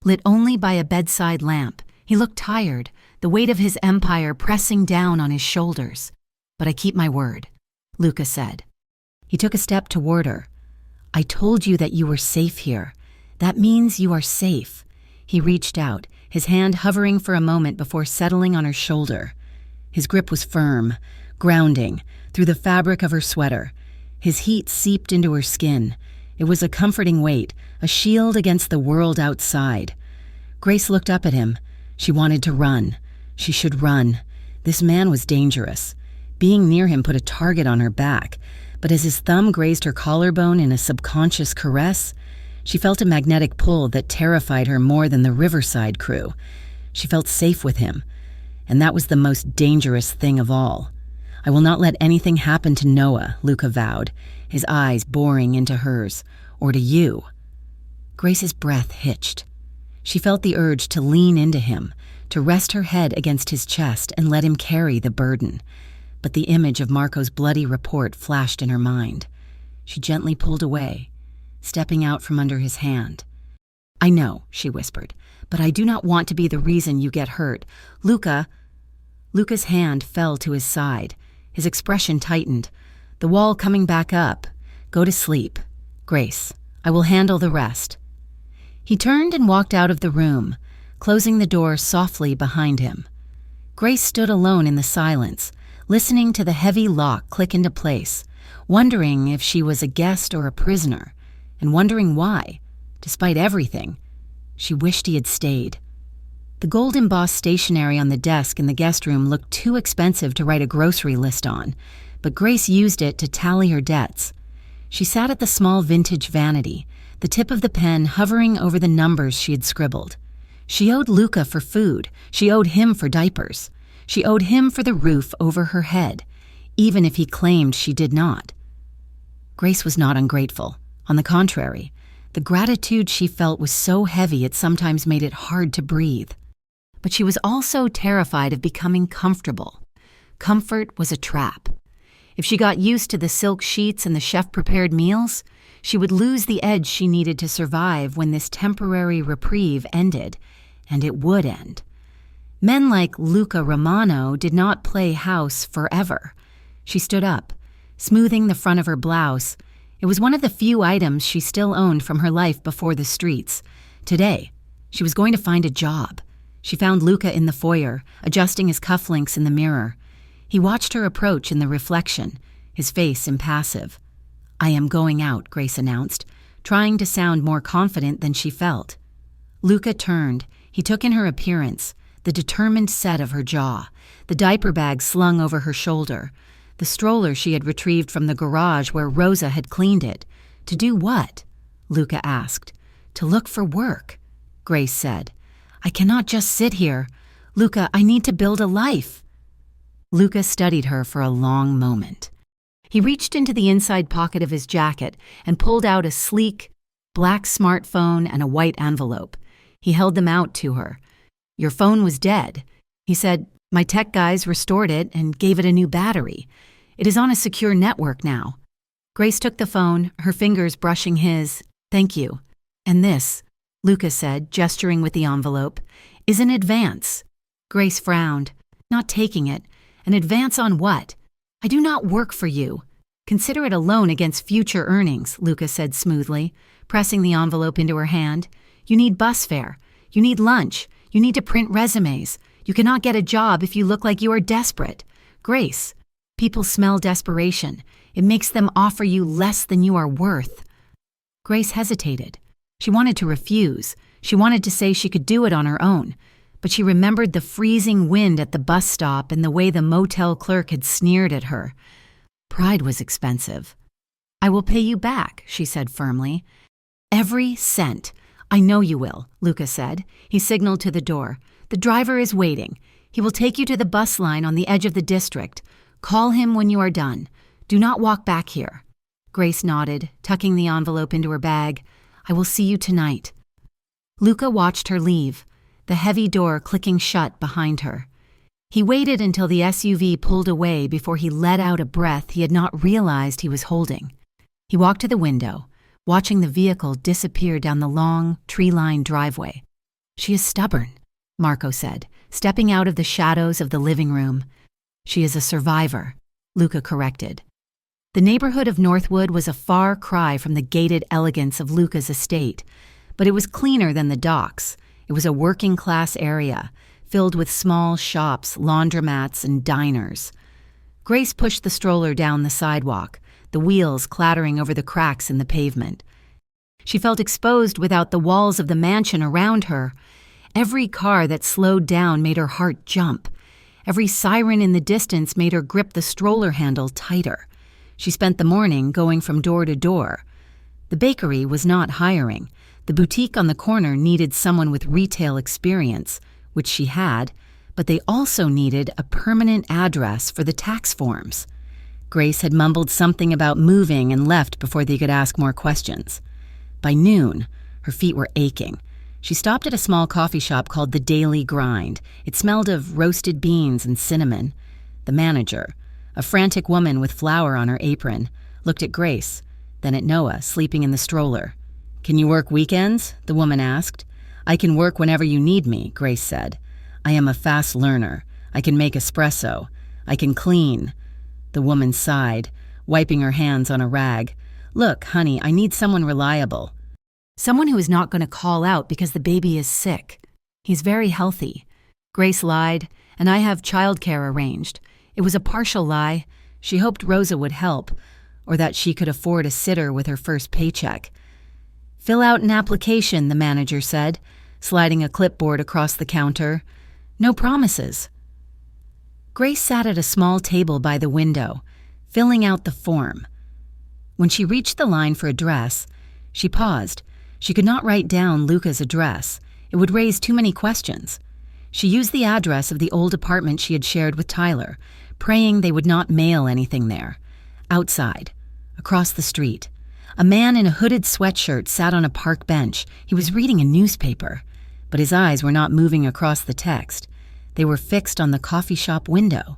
lit only by a bedside lamp. He looked tired, the weight of his empire pressing down on his shoulders. But I keep my word, Luca said. He took a step toward her. I told you that you were safe here. That means you are safe. He reached out, his hand hovering for a moment before settling on her shoulder. His grip was firm, grounding, through the fabric of her sweater. His heat seeped into her skin. It was a comforting weight, a shield against the world outside. Grace looked up at him. She wanted to run. She should run. This man was dangerous. Being near him put a target on her back, but as his thumb grazed her collarbone in a subconscious caress, she felt a magnetic pull that terrified her more than the Riverside crew. She felt safe with him, and that was the most dangerous thing of all. I will not let anything happen to Noah, Luca vowed, his eyes boring into hers, or to you. Grace's breath hitched. She felt the urge to lean into him, to rest her head against his chest and let him carry the burden. But the image of Marco's bloody report flashed in her mind. She gently pulled away, stepping out from under his hand. I know, she whispered, but I do not want to be the reason you get hurt. Luca. Luca's hand fell to his side. His expression tightened. The wall coming back up. Go to sleep. Grace, I will handle the rest. He turned and walked out of the room, closing the door softly behind him. Grace stood alone in the silence, listening to the heavy lock click into place, wondering if she was a guest or a prisoner, and wondering why, despite everything, she wished he had stayed. The gold embossed stationery on the desk in the guest room looked too expensive to write a grocery list on, but Grace used it to tally her debts. She sat at the small vintage vanity, the tip of the pen hovering over the numbers she had scribbled. She owed Luca for food. She owed him for diapers. She owed him for the roof over her head, even if he claimed she did not. Grace was not ungrateful. On the contrary, the gratitude she felt was so heavy it sometimes made it hard to breathe. But she was also terrified of becoming comfortable. Comfort was a trap. If she got used to the silk sheets and the chef-prepared meals, she would lose the edge she needed to survive when this temporary reprieve ended, and it would end. Men like Luca Romano did not play house forever. She stood up, smoothing the front of her blouse. It was one of the few items she still owned from her life before the streets. Today, she was going to find a job. She found Luca in the foyer, adjusting his cufflinks in the mirror. He watched her approach in the reflection, his face impassive. I am going out, Grace announced, trying to sound more confident than she felt. Luca turned. He took in her appearance, the determined set of her jaw, the diaper bag slung over her shoulder, the stroller she had retrieved from the garage where Rosa had cleaned it. To do what? Luca asked. To look for work, Grace said. I cannot just sit here. Luca, I need to build a life. Luca studied her for a long moment. He reached into the inside pocket of his jacket and pulled out a sleek, black smartphone and a white envelope. He held them out to her. Your phone was dead. He said, my tech guys restored it and gave it a new battery. It is on a secure network now. Grace took the phone, her fingers brushing his. Thank you. And this, Luca said, gesturing with the envelope, is an advance. Grace frowned, not taking it. An advance on what? I do not work for you. Consider it a loan against future earnings, Luca said smoothly, pressing the envelope into her hand. You need bus fare. You need lunch. You need to print resumes. You cannot get a job if you look like you are desperate. Grace, people smell desperation. It makes them offer you less than you are worth. Grace hesitated. She wanted to refuse. She wanted to say she could do it on her own. But she remembered the freezing wind at the bus stop and the way the motel clerk had sneered at her. Pride was expensive. I will pay you back, she said firmly. Every cent. I know you will, Luca said. He signaled to the door. The driver is waiting. He will take you to the bus line on the edge of the district. Call him when you are done. Do not walk back here. Grace nodded, tucking the envelope into her bag. I will see you tonight. Luca watched her leave, the heavy door clicking shut behind her. He waited until the SUV pulled away before he let out a breath he had not realized he was holding. He walked to the window, watching the vehicle disappear down the long, tree-lined driveway. She is stubborn, Marco said, stepping out of the shadows of the living room. She is a survivor, Luca corrected. The neighborhood of Northwood was a far cry from the gated elegance of Luca's estate, but it was cleaner than the docks. It was a working-class area, filled with small shops, laundromats, and diners. Grace pushed the stroller down the sidewalk, the wheels clattering over the cracks in the pavement. She felt exposed without the walls of the mansion around her. Every car that slowed down made her heart jump. Every siren in the distance made her grip the stroller handle tighter. She spent the morning going from door to door. The bakery was not hiring. The boutique on the corner needed someone with retail experience, which she had, but they also needed a permanent address for the tax forms. Grace had mumbled something about moving and left before they could ask more questions. By noon, her feet were aching. She stopped at a small coffee shop called The Daily Grind. It smelled of roasted beans and cinnamon. The manager, a frantic woman with flour on her apron, looked at Grace, then at Noah, sleeping in the stroller. Can you work weekends? The woman asked. I can work whenever you need me, Grace said. I am a fast learner. I can make espresso. I can clean. The woman sighed, wiping her hands on a rag. Look, honey, I need someone reliable. Someone who is not going to call out because the baby is sick. He's very healthy. Grace lied, and I have childcare arranged. It was a partial lie. She hoped Rosa would help, or that she could afford a sitter with her first paycheck. Fill out an application, the manager said, sliding a clipboard across the counter. No promises. Grace sat at a small table by the window, filling out the form. When she reached the line for address, she paused. She could not write down Luca's address. It would raise too many questions. She used the address of the old apartment she had shared with Tyler, praying they would not mail anything there. Outside, across the street, a man in a hooded sweatshirt sat on a park bench. He was reading a newspaper, but his eyes were not moving across the text. They were fixed on the coffee shop window.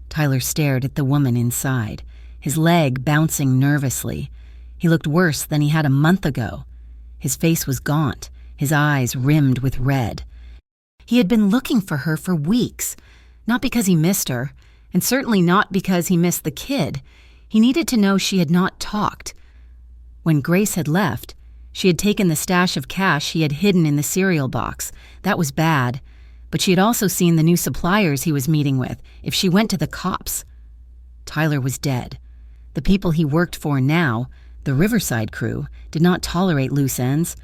Tyler stared at the woman inside, his leg bouncing nervously. He looked worse than he had a month ago. His face was gaunt, his eyes rimmed with red. He had been looking for her for weeks, not because he missed her, and certainly not because he missed the kid. He needed to know she had not talked. When Grace had left, she had taken the stash of cash he had hidden in the cereal box. That was bad, but she had also seen the new suppliers he was meeting with if she went to the cops. Tyler was dead. The people he worked for now, the Riverside crew, did not tolerate loose ends.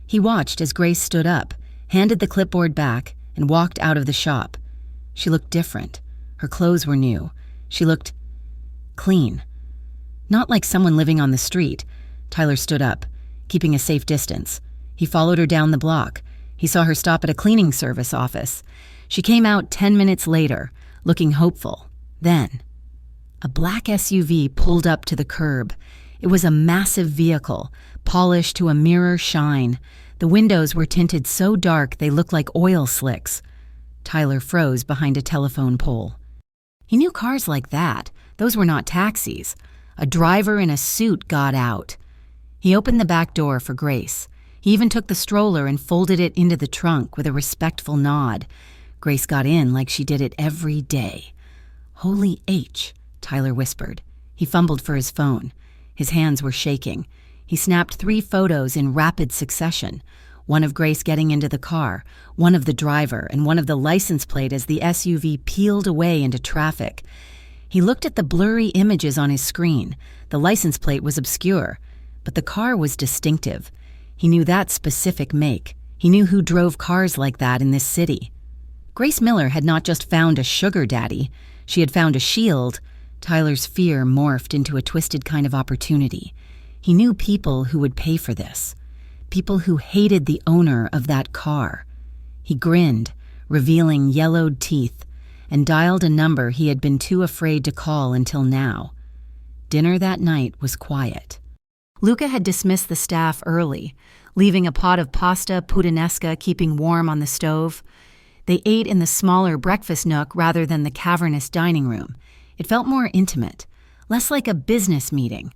He watched as Grace stood up, handed the clipboard back, and walked out of the shop. She looked different. Her clothes were new. She looked clean. Not like someone living on the street. Tyler stood up, keeping a safe distance. He followed her down the block. He saw her stop at a cleaning service office. She came out 10 minutes later, looking hopeful. Then, a black SUV pulled up to the curb. It was a massive vehicle, polished to a mirror shine. The windows were tinted so dark they looked like oil slicks. Tyler froze behind a telephone pole. He knew cars like that. Those were not taxis. A driver in a suit got out. He opened the back door for Grace. He even took the stroller and folded it into the trunk with a respectful nod. Grace got in like she did it every day. "Holy H," Tyler whispered. He fumbled for his phone. His hands were shaking. He snapped 3 photos in rapid succession. One of Grace getting into the car, one of the driver, and one of the license plate as the SUV peeled away into traffic. He looked at the blurry images on his screen. The license plate was obscure, but the car was distinctive. He knew that specific make. He knew who drove cars like that in this city. Grace Miller had not just found a sugar daddy. She had found a shield. Tyler's fear morphed into a twisted kind of opportunity. He knew people who would pay for this. People who hated the owner of that car. He grinned, revealing yellowed teeth, and dialed a number he had been too afraid to call until now. Dinner that night was quiet. Luca had dismissed the staff early, leaving a pot of pasta puttanesca keeping warm on the stove. They ate in the smaller breakfast nook rather than the cavernous dining room. It felt more intimate, less like a business meeting.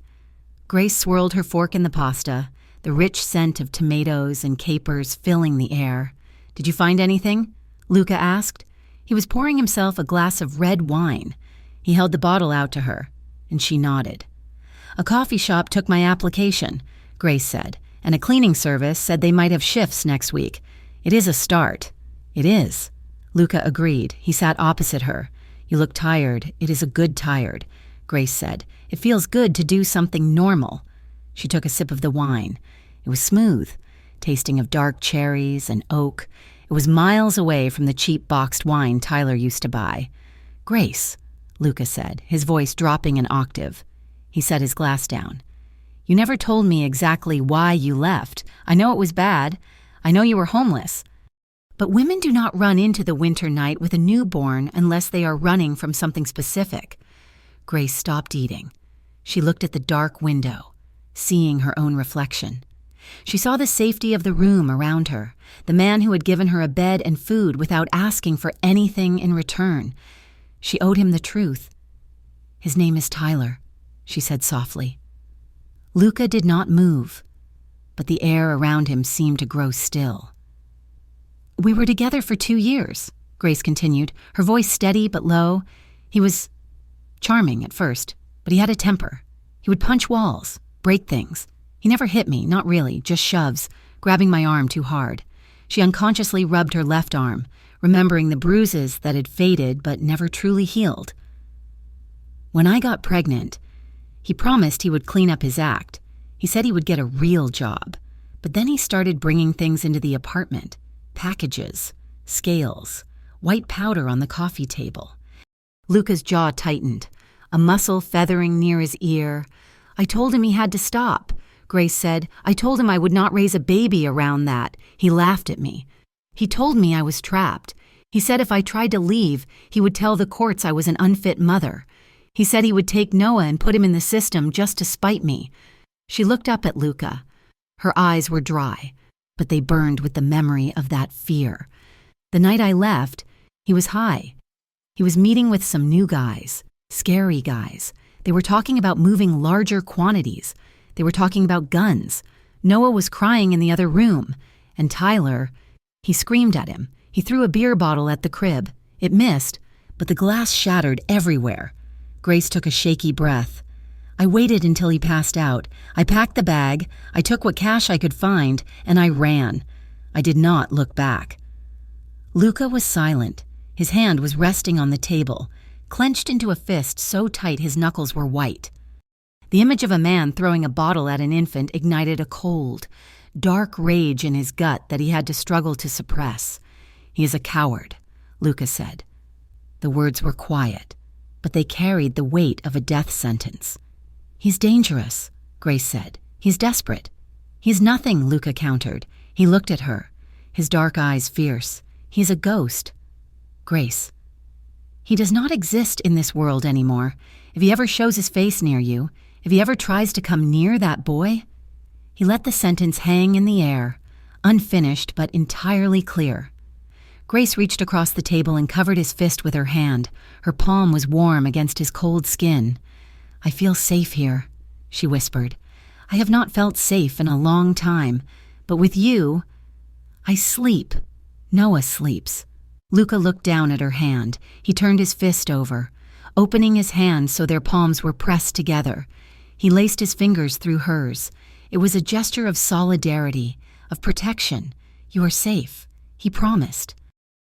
Grace swirled her fork in the pasta, the rich scent of tomatoes and capers filling the air. "Did you find anything?" Luca asked. He was pouring himself a glass of red wine. He held the bottle out to her, and she nodded. "A coffee shop took my application," Grace said, "and a cleaning service said they might have shifts next week. It is a start." "It is," Luca agreed. He sat opposite her. "You look tired. It is a good tired," Grace said. "It feels good to do something normal." She took a sip of the wine. It was smooth, tasting of dark cherries and oak. It was miles away from the cheap boxed wine Tyler used to buy. "Grace," Luca said, his voice dropping an octave. He set his glass down. "You never told me exactly why you left. I know it was bad. I know you were homeless. But women do not run into the winter night with a newborn unless they are running from something specific." Grace stopped eating. She looked at the dark window, seeing her own reflection. She saw the safety of the room around her, the man who had given her a bed and food without asking for anything in return. She owed him the truth. "His name is Tyler," she said softly. Luca did not move, but the air around him seemed to grow still. "We were together for 2 years," Grace continued, her voice steady but low. "He was charming at first, but he had a temper. He would punch walls, break things. He never hit me, not really, just shoves, grabbing my arm too hard." She unconsciously rubbed her left arm, remembering the bruises that had faded but never truly healed. "When I got pregnant, he promised he would clean up his act. He said he would get a real job. But then he started bringing things into the apartment. Packages, scales, white powder on the coffee table." Luca's jaw tightened, a muscle feathering near his ear. "I told him he had to stop," Grace said. "I told him I would not raise a baby around that. He laughed at me. He told me I was trapped. He said if I tried to leave, he would tell the courts I was an unfit mother. He said he would take Noah and put him in the system just to spite me." She looked up at Luca. Her eyes were dry, but they burned with the memory of that fear. "The night I left, he was high. He was meeting with some new guys, scary guys. They were talking about moving larger quantities. They were talking about guns. Noah was crying in the other room, and Tyler, he screamed at him. He threw a beer bottle at the crib. It missed, but the glass shattered everywhere." Grace took a shaky breath. "I waited until he passed out. I packed the bag, I took what cash I could find, and I ran. I did not look back." Luca was silent. His hand was resting on the table, clenched into a fist so tight his knuckles were white. The image of a man throwing a bottle at an infant ignited a cold, dark rage in his gut that he had to struggle to suppress. "He is a coward," Luca said. The words were quiet, but they carried the weight of a death sentence. "He's dangerous," Grace said. "He's desperate." "He's nothing," Luca countered. He looked at her. his dark eyes fierce. He is a ghost. Grace. He does not exist in this world anymore. If he ever shows his face near you, if he ever tries to come near that boy. He let the sentence hang in the air, unfinished but entirely clear. Grace reached across the table and covered his fist with her hand. Her palm was warm against his cold skin. "I feel safe here," she whispered. "I have not felt safe in a long time, but with you, I sleep. Noah sleeps." Luca looked down at her hand. He turned his fist over, opening his hand so their palms were pressed together. He laced his fingers through hers. It was a gesture of solidarity, of protection. "You are safe," he promised.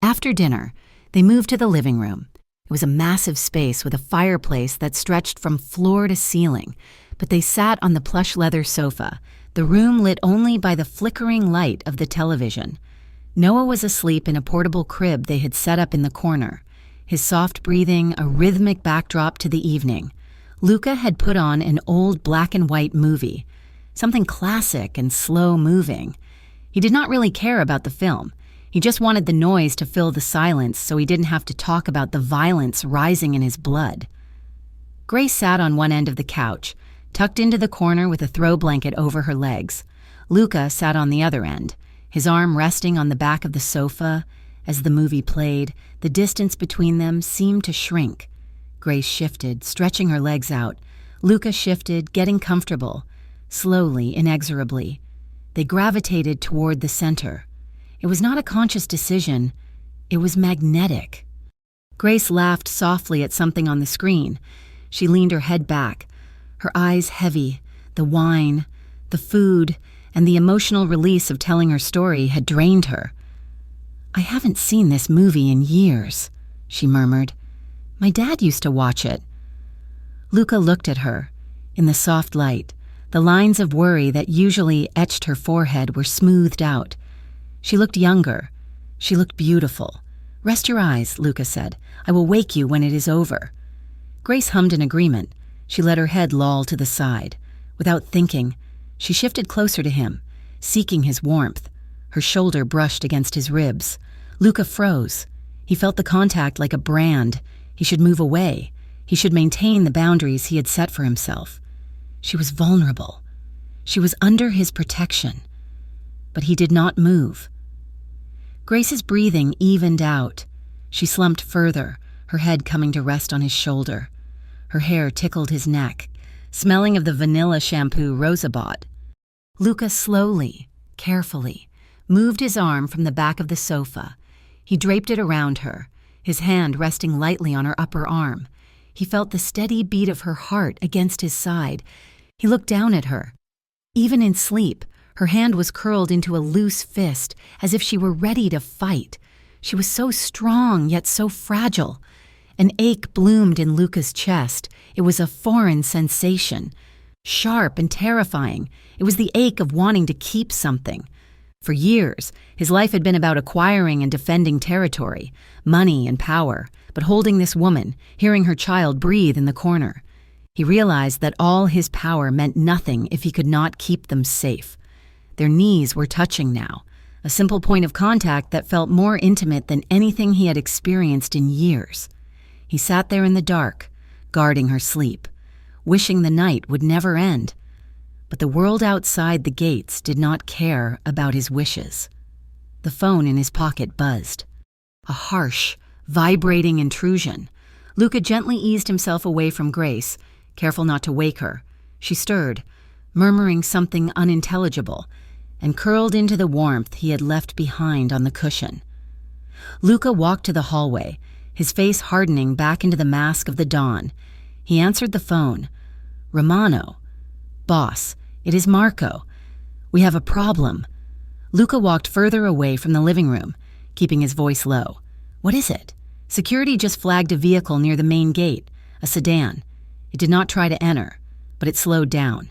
After dinner, they moved to the living room. It was a massive space with a fireplace that stretched from floor to ceiling, but they sat on the plush leather sofa, the room lit only by the flickering light of the television. Noah was asleep in a portable crib they had set up in the corner, his soft breathing a rhythmic backdrop to the evening. Luca had put on an old black and white movie, something classic and slow-moving. He did not really care about the film. He just wanted the noise to fill the silence so he didn't have to talk about the violence rising in his blood. Grace sat on one end of the couch, tucked into the corner with a throw blanket over her legs. Luca sat on the other end, his arm resting on the back of the sofa. As the movie played, the distance between them seemed to shrink. Grace shifted, stretching her legs out. Luca shifted, getting comfortable. Slowly, inexorably, they gravitated toward the center. It was not a conscious decision. It was magnetic. Grace laughed softly at something on the screen. She leaned her head back, her eyes heavy. The wine, the food, and the emotional release of telling her story had drained her. "I haven't seen this movie in years," she murmured. "My dad used to watch it." Luca looked at her. In the soft light, the lines of worry that usually etched her forehead were smoothed out. She looked younger. She looked beautiful. "Rest your eyes," Luca said. "I will wake you when it is over." Grace hummed in agreement. She let her head loll to the side. Without thinking, she shifted closer to him, seeking his warmth. Her shoulder brushed against his ribs. Luca froze. He felt the contact like a brand. He should move away. He should maintain the boundaries he had set for himself. She was vulnerable. She was under his protection. But he did not move. Grace's breathing evened out. She slumped further, her head coming to rest on his shoulder. Her hair tickled his neck, smelling of the vanilla shampoo Rosa bought. Luca slowly, carefully, moved his arm from the back of the sofa. He draped it around her, his hand resting lightly on her upper arm. He felt the steady beat of her heart against his side. He looked down at her. Even in sleep, her hand was curled into a loose fist, as if she were ready to fight. She was so strong, yet so fragile. An ache bloomed in Luca's chest. It was a foreign sensation, sharp and terrifying. It was the ache of wanting to keep something. For years, his life had been about acquiring and defending territory, money and power, but holding this woman, hearing her child breathe in the corner. He realized that all his power meant nothing if he could not keep them safe. Their knees were touching now, a simple point of contact that felt more intimate than anything he had experienced in years. He sat there in the dark, guarding her sleep, wishing the night would never end. But the world outside the gates did not care about his wishes. The phone in his pocket buzzed. A harsh, vibrating intrusion. Luca gently eased himself away from Grace, careful not to wake her. She stirred, murmuring something unintelligible, and curled into the warmth he had left behind on the cushion. Luca walked to the hallway, his face hardening back into the mask of the dawn. He answered the phone. "Romano." "Boss, it is Marco. We have a problem." Luca walked further away from the living room, keeping his voice low. "What is it?" Security just flagged a vehicle near the main gate, a sedan. It did not try to enter, but it slowed down.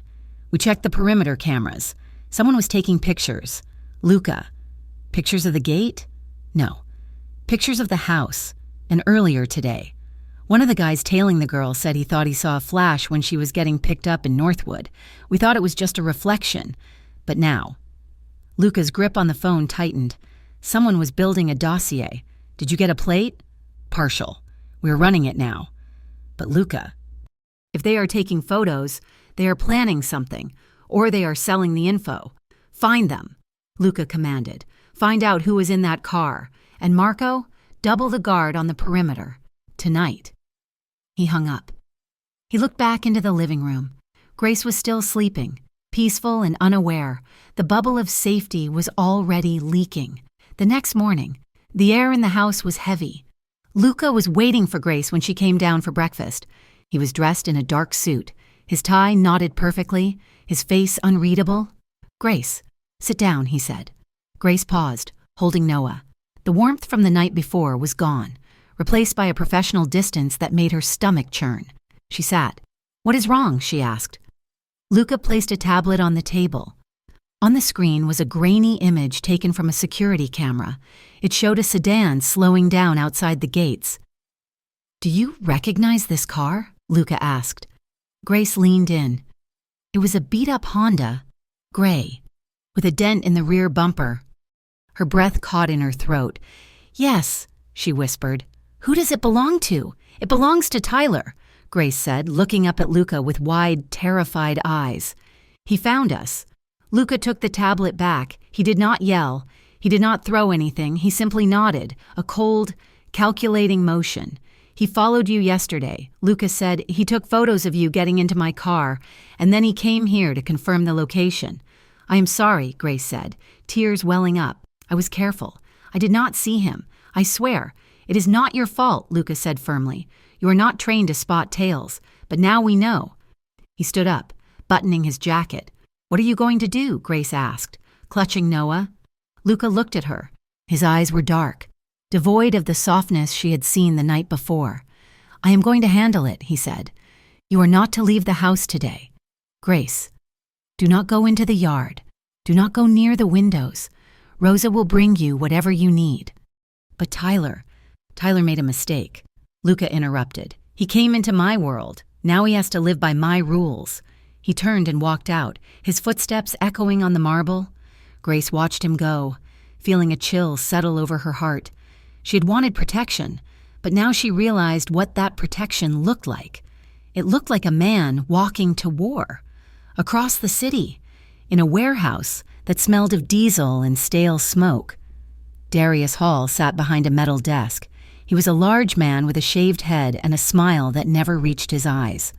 "We checked the perimeter cameras. Someone was taking pictures." "Luca, pictures of the gate?" "No. Pictures of the house, and earlier today. One of the guys tailing the girl said he thought he saw a flash when she was getting picked up in Northwood. We thought it was just a reflection, but now." Luca's grip on the phone tightened. Someone was building a dossier. Did you get a plate? Partial. We're running it now. But Luca, if they are taking photos, they are planning something, or they are selling the info. Find them, Luca commanded. Find out who was in that car. And Marco, double the guard on the perimeter. Tonight. He hung up. He looked back into the living room. Grace was still sleeping, peaceful and unaware. The bubble of safety was already leaking. The next morning, the air in the house was heavy. Luca was waiting for Grace when she came down for breakfast. He was dressed in a dark suit, his tie knotted perfectly, his face unreadable. "Grace, sit down," he said. Grace paused, holding Noah. The warmth from the night before was gone, replaced by a professional distance that made her stomach churn. She sat. "What is wrong?" she asked. Luca placed a tablet on the table. On the screen was a grainy image taken from a security camera. It showed a sedan slowing down outside the gates. "Do you recognize this car?" Luca asked. Grace leaned in. It was a beat-up Honda, gray, with a dent in the rear bumper. Her breath caught in her throat. "Yes," she whispered. "Who does it belong to?" "It belongs to Tyler," Grace said, looking up at Luca with wide, terrified eyes. "He found us." Luca took the tablet back. He did not yell. He did not throw anything. He simply nodded, a cold, calculating motion. "He followed you yesterday," Luca said. "He took photos of you getting into my car, and then he came here to confirm the location." "I am sorry," Grace said, tears welling up. "I was careful. I did not see him. I swear. It is not your fault," Luca said firmly. "You are not trained to spot tails, but now we know." He stood up, buttoning his jacket. "What are you going to do?" Grace asked, clutching Noah. Luca looked at her. His eyes were dark, devoid of the softness she had seen the night before. "I am going to handle it," he said. "You are not to leave the house today. Grace, do not go into the yard. Do not go near the windows. Rosa will bring you whatever you need." "But Tyler made a mistake," Luca interrupted. "He came into my world. Now he has to live by my rules." He turned and walked out, his footsteps echoing on the marble. Grace watched him go, feeling a chill settle over her heart. She had wanted protection, but now she realized what that protection looked like. It looked like a man walking to war, across the city, in a warehouse that smelled of diesel and stale smoke. Darius Hall sat behind a metal desk. He was a large man with a shaved head and a smile that never reached his eyes.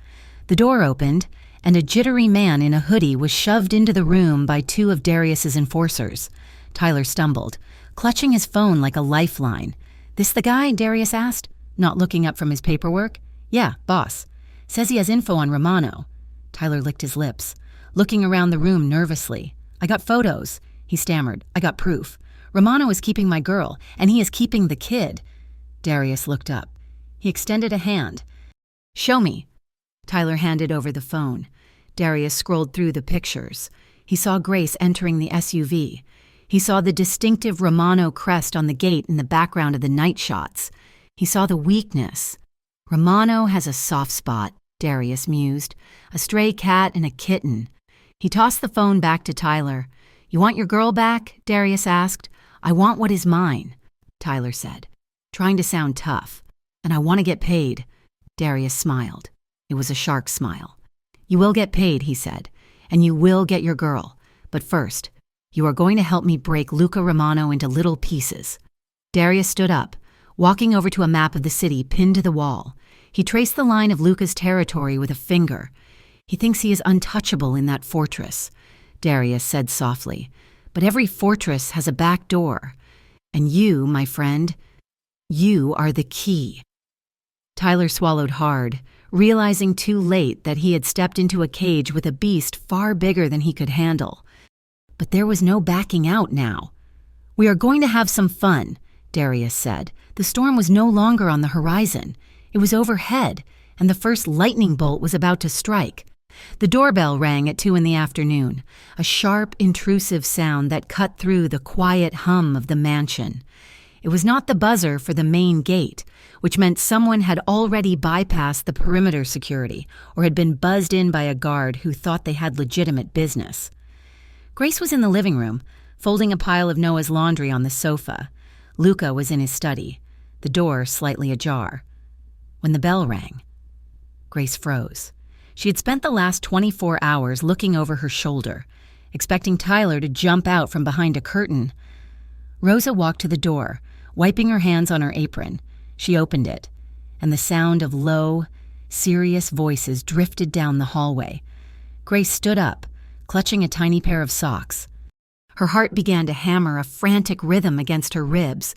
The door opened, and a jittery man in a hoodie was shoved into the room by two of Darius's enforcers. Tyler stumbled, clutching his phone like a lifeline. "This the guy?" Darius asked, not looking up from his paperwork. "Yeah, boss. Says he has info on Romano." Tyler licked his lips, looking around the room nervously. "I got photos," he stammered. "I got proof. Romano is keeping my girl, and he is keeping the kid." Darius looked up. He extended a hand. "Show me." Tyler handed over the phone. Darius scrolled through the pictures. He saw Grace entering the SUV. He saw the distinctive Romano crest on the gate in the background of the night shots. He saw the weakness. "Romano has a soft spot," Darius mused. "A stray cat and a kitten." He tossed the phone back to Tyler. "You want your girl back?" Darius asked. "I want what is mine," Tyler said, trying to sound tough. "And I want to get paid." Darius smiled. It was a shark smile. "You will get paid," he said, "and you will get your girl. But first, you are going to help me break Luca Romano into little pieces." Darius stood up, walking over to a map of the city pinned to the wall. He traced the line of Luca's territory with a finger. "He thinks he is untouchable in that fortress," Darius said softly. "But every fortress has a back door. And you, my friend, you are the key." Tyler swallowed hard, realizing too late that he had stepped into a cage with a beast far bigger than he could handle. But there was no backing out now. "We are going to have some fun," Darius said. The storm was no longer on the horizon. It was overhead, and the first lightning bolt was about to strike. The doorbell rang at 2 p.m, a sharp, intrusive sound that cut through the quiet hum of the mansion. It was not the buzzer for the main gate, which meant someone had already bypassed the perimeter security or had been buzzed in by a guard who thought they had legitimate business. Grace was in the living room, folding a pile of Noah's laundry on the sofa. Luca was in his study, the door slightly ajar. When the bell rang, Grace froze. She had spent the last 24 hours looking over her shoulder, expecting Tyler to jump out from behind a curtain. Rosa walked to the door, wiping her hands on her apron. She opened it, and the sound of low, serious voices drifted down the hallway. Grace stood up, clutching a tiny pair of socks. Her heart began to hammer a frantic rhythm against her ribs.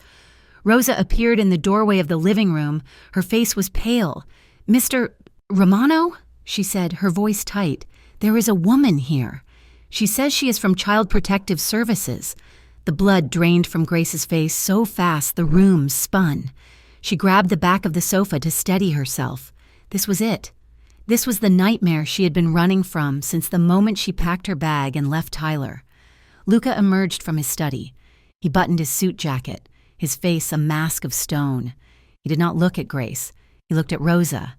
Rosa appeared in the doorway of the living room. Her face was pale. "Mr. Romano?" she said, her voice tight. "There is a woman here. She says she is from Child Protective Services." The blood drained from Grace's face so fast the room spun. She grabbed the back of the sofa to steady herself. This was it. This was the nightmare she had been running from since the moment she packed her bag and left Tyler. Luca emerged from his study. He buttoned his suit jacket, his face a mask of stone. He did not look at Grace. He looked at Rosa.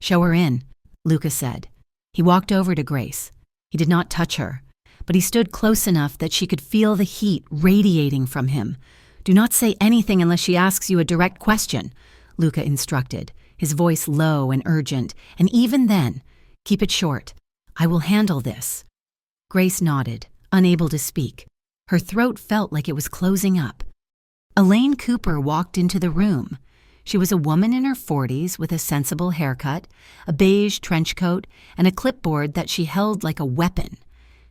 "Show her in," Luca said. He walked over to Grace. He did not touch her, but he stood close enough that she could feel the heat radiating from him. "Do not say anything unless she asks you a direct question," Luca instructed, his voice low and urgent. "And even then, keep it short. I will handle this." Grace nodded, unable to speak. Her throat felt like it was closing up. Elaine Cooper walked into the room. She was a woman in her 40s with a sensible haircut, a beige trench coat, and a clipboard that she held like a weapon.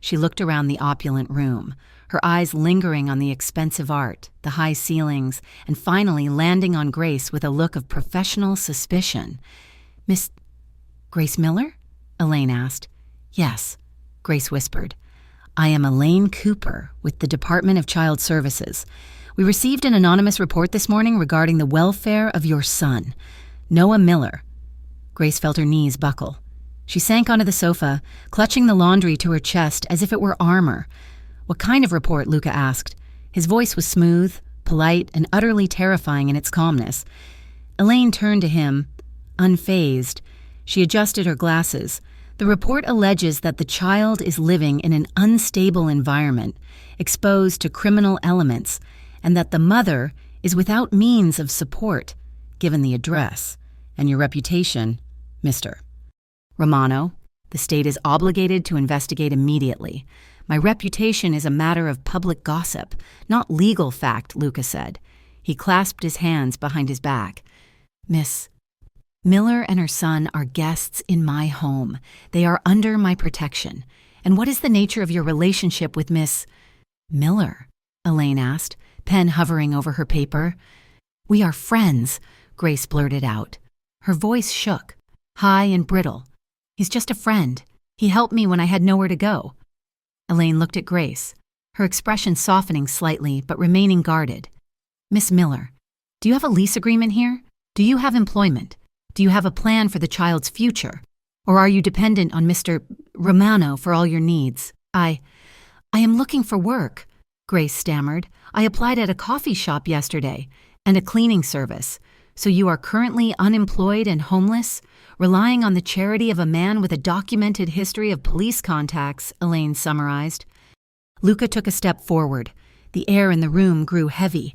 She looked around the opulent room, her eyes lingering on the expensive art, the high ceilings, and finally landing on Grace with a look of professional suspicion. "Miss Grace Miller?" Elaine asked. "Yes," Grace whispered. "I am Elaine Cooper with the Department of Child Services. We received an anonymous report this morning regarding the welfare of your son, Noah Miller." Grace felt her knees buckle. She sank onto the sofa, clutching the laundry to her chest as if it were armor. "What kind of report?" Luca asked. His voice was smooth, polite, and utterly terrifying in its calmness. Elaine turned to him, unfazed. She adjusted her glasses. "The report alleges that the child is living in an unstable environment, exposed to criminal elements, and that the mother is without means of support, given the address and your reputation, Mr. Romano. The state is obligated to investigate immediately. My reputation is a matter of public gossip, not legal fact," Luca said. He clasped his hands behind his back. "Miss Miller and her son are guests in my home. They are under my protection. And what is the nature of your relationship with Miss Miller?" Elaine asked, pen hovering over her paper. "We are friends," Grace blurted out. Her voice shook, high and brittle. "He's just a friend. He helped me when I had nowhere to go." Elaine looked at Grace, her expression softening slightly but remaining guarded. "Miss Miller, do you have a lease agreement here? Do you have employment? Do you have a plan for the child's future? Or are you dependent on Mr. Romano for all your needs?" I am looking for work," Grace stammered. "I applied at a coffee shop yesterday and a cleaning service. So you are currently unemployed and homeless, relying on the charity of a man with a documented history of police contacts," Elaine summarized. Luca took a step forward. The air in the room grew heavy.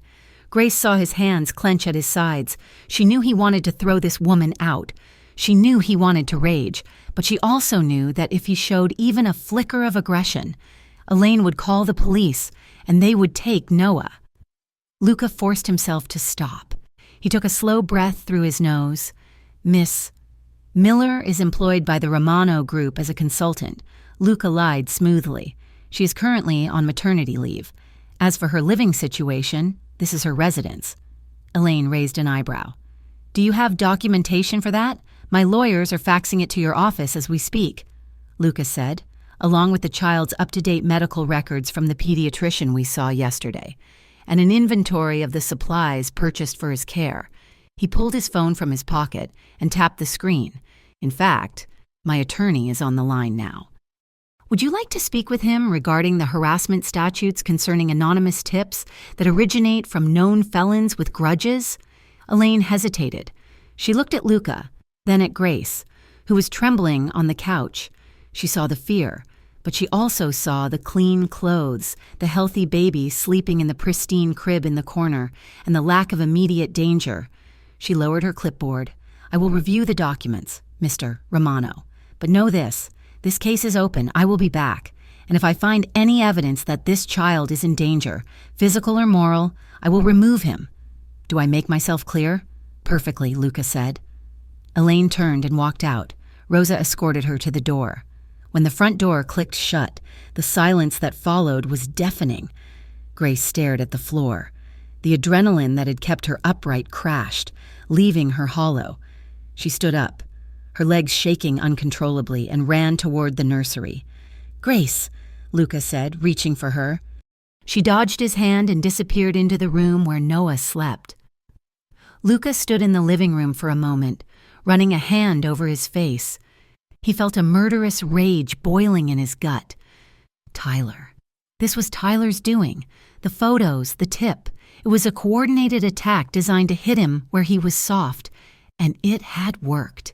Grace saw his hands clench at his sides. She knew he wanted to throw this woman out. She knew he wanted to rage, but she also knew that if he showed even a flicker of aggression, Elaine would call the police, and they would take Noah. Luca forced himself to stop. He took a slow breath through his nose. "Miss Miller is employed by the Romano Group as a consultant," Luca lied smoothly. "She is currently on maternity leave. As for her living situation, this is her residence." Elaine raised an eyebrow. "Do you have documentation for that? My lawyers are faxing it to your office as we speak," Luca said, along with the child's up-to-date medical records from the pediatrician we saw yesterday, and an inventory of the supplies purchased for his care. He pulled his phone from his pocket and tapped the screen. "In fact, my attorney is on the line now." "Would you like to speak with him regarding the harassment statutes concerning anonymous tips that originate from known felons with grudges?" Elaine hesitated. She looked at Luca, then at Grace, who was trembling on the couch. She saw the fear, But she also saw the clean clothes, the healthy baby sleeping in the pristine crib in the corner, and the lack of immediate danger. She lowered her clipboard. "I will review the documents, Mr. Romano. But know this case is open. I will be back. And if I find any evidence that this child is in danger, physical or moral, I will remove him. Do I make myself clear?" "Perfectly," Luca said. Elaine turned and walked out. Rosa escorted her to the door. When the front door clicked shut, the silence that followed was deafening. Grace stared at the floor. The adrenaline that had kept her upright crashed, leaving her hollow. She stood up, her legs shaking uncontrollably, and ran toward the nursery. "Grace," Luca said, reaching for her. She dodged his hand and disappeared into the room where Noah slept. Luca stood in the living room for a moment, running a hand over his face. He felt a murderous rage boiling in his gut. Tyler. This was Tyler's doing. The photos, the tip. It was a coordinated attack designed to hit him where he was soft, and it had worked.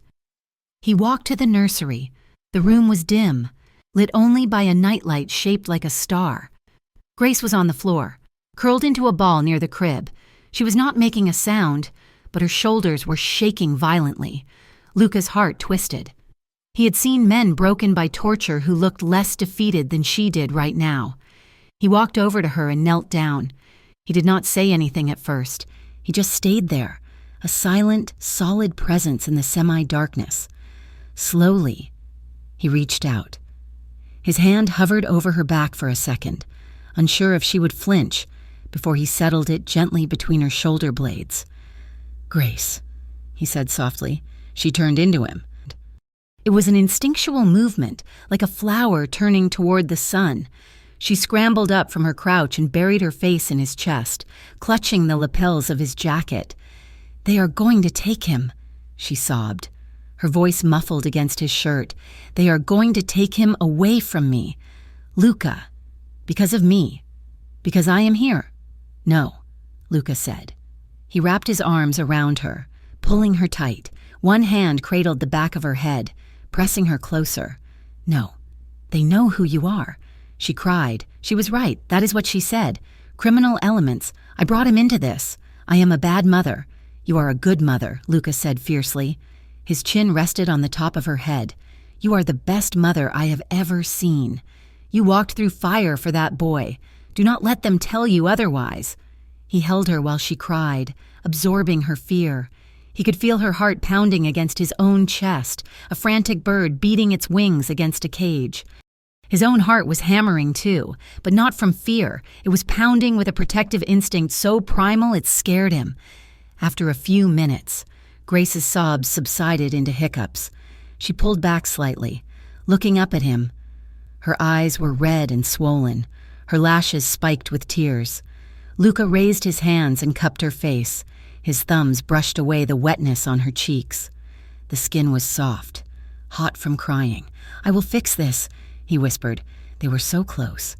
He walked to the nursery. The room was dim, lit only by a nightlight shaped like a star. Grace was on the floor, curled into a ball near the crib. She was not making a sound, but her shoulders were shaking violently. Luca's heart twisted. He had seen men broken by torture who looked less defeated than she did right now. He walked over to her and knelt down. He did not say anything at first. He just stayed there, a silent, solid presence in the semi-darkness. Slowly, he reached out. His hand hovered over her back for a second, unsure if she would flinch, before he settled it gently between her shoulder blades. "Grace," he said softly. She turned into him. It was an instinctual movement, like a flower turning toward the sun. She scrambled up from her crouch and buried her face in his chest, clutching the lapels of his jacket. "They are going to take him," she sobbed, her voice muffled against his shirt. "They are going to take him away from me. Luca, because of me, because I am here." "No," Luca said. He wrapped his arms around her, pulling her tight. One hand cradled the back of her head, pressing her closer. "No, they know who you are." She cried. She was right. That is what she said. "Criminal elements. I brought him into this. I am a bad mother." "You are a good mother," Luca said fiercely. His chin rested on the top of her head. "You are the best mother I have ever seen. You walked through fire for that boy. Do not let them tell you otherwise." He held her while she cried, absorbing her fear. He could feel her heart pounding against his own chest, a frantic bird beating its wings against a cage. His own heart was hammering too, but not from fear. It was pounding with a protective instinct so primal it scared him. After a few minutes, Grace's sobs subsided into hiccups. She pulled back slightly, looking up at him. Her eyes were red and swollen, her lashes spiked with tears. Luca raised his hands and cupped her face. His thumbs brushed away the wetness on her cheeks. The skin was soft, hot from crying. "I will fix this," he whispered. They were so close.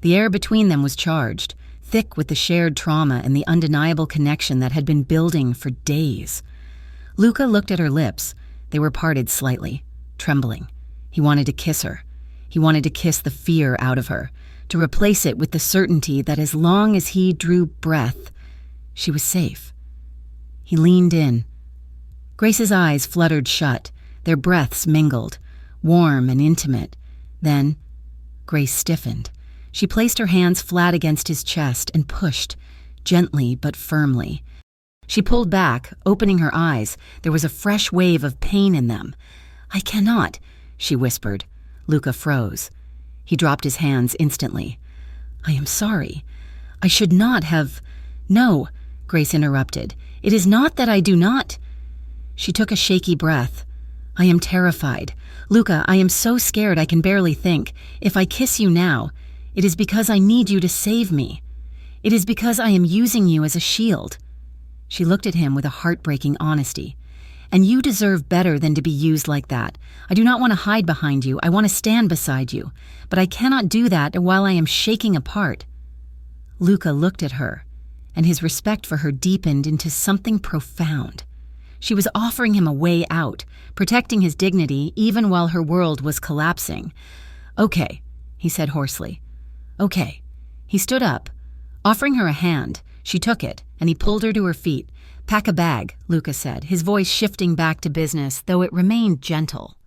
The air between them was charged, thick with the shared trauma and the undeniable connection that had been building for days. Luca looked at her lips. They were parted slightly, trembling. He wanted to kiss her. He wanted to kiss the fear out of her, to replace it with the certainty that as long as he drew breath, she was safe. He leaned in. Grace's eyes fluttered shut, their breaths mingled, warm and intimate. Then, Grace stiffened. She placed her hands flat against his chest and pushed, gently but firmly. She pulled back, opening her eyes. There was a fresh wave of pain in them. "I cannot," she whispered. Luca froze. He dropped his hands instantly. "I am sorry. I should not have—" "No," Grace interrupted. "It is not that I do not—" She took a shaky breath. "I am terrified. Luca, I am so scared I can barely think. If I kiss you now, it is because I need you to save me. It is because I am using you as a shield." She looked at him with a heartbreaking honesty. "And you deserve better than to be used like that. I do not want to hide behind you. I want to stand beside you. But I cannot do that while I am shaking apart." Luca looked at her, and his respect for her deepened into something profound. She was offering him a way out, protecting his dignity even while her world was collapsing. "Okay," he said hoarsely. "Okay." He stood up. Offering her a hand, she took it, and he pulled her to her feet. "Pack a bag," Luca said, his voice shifting back to business, though it remained gentle.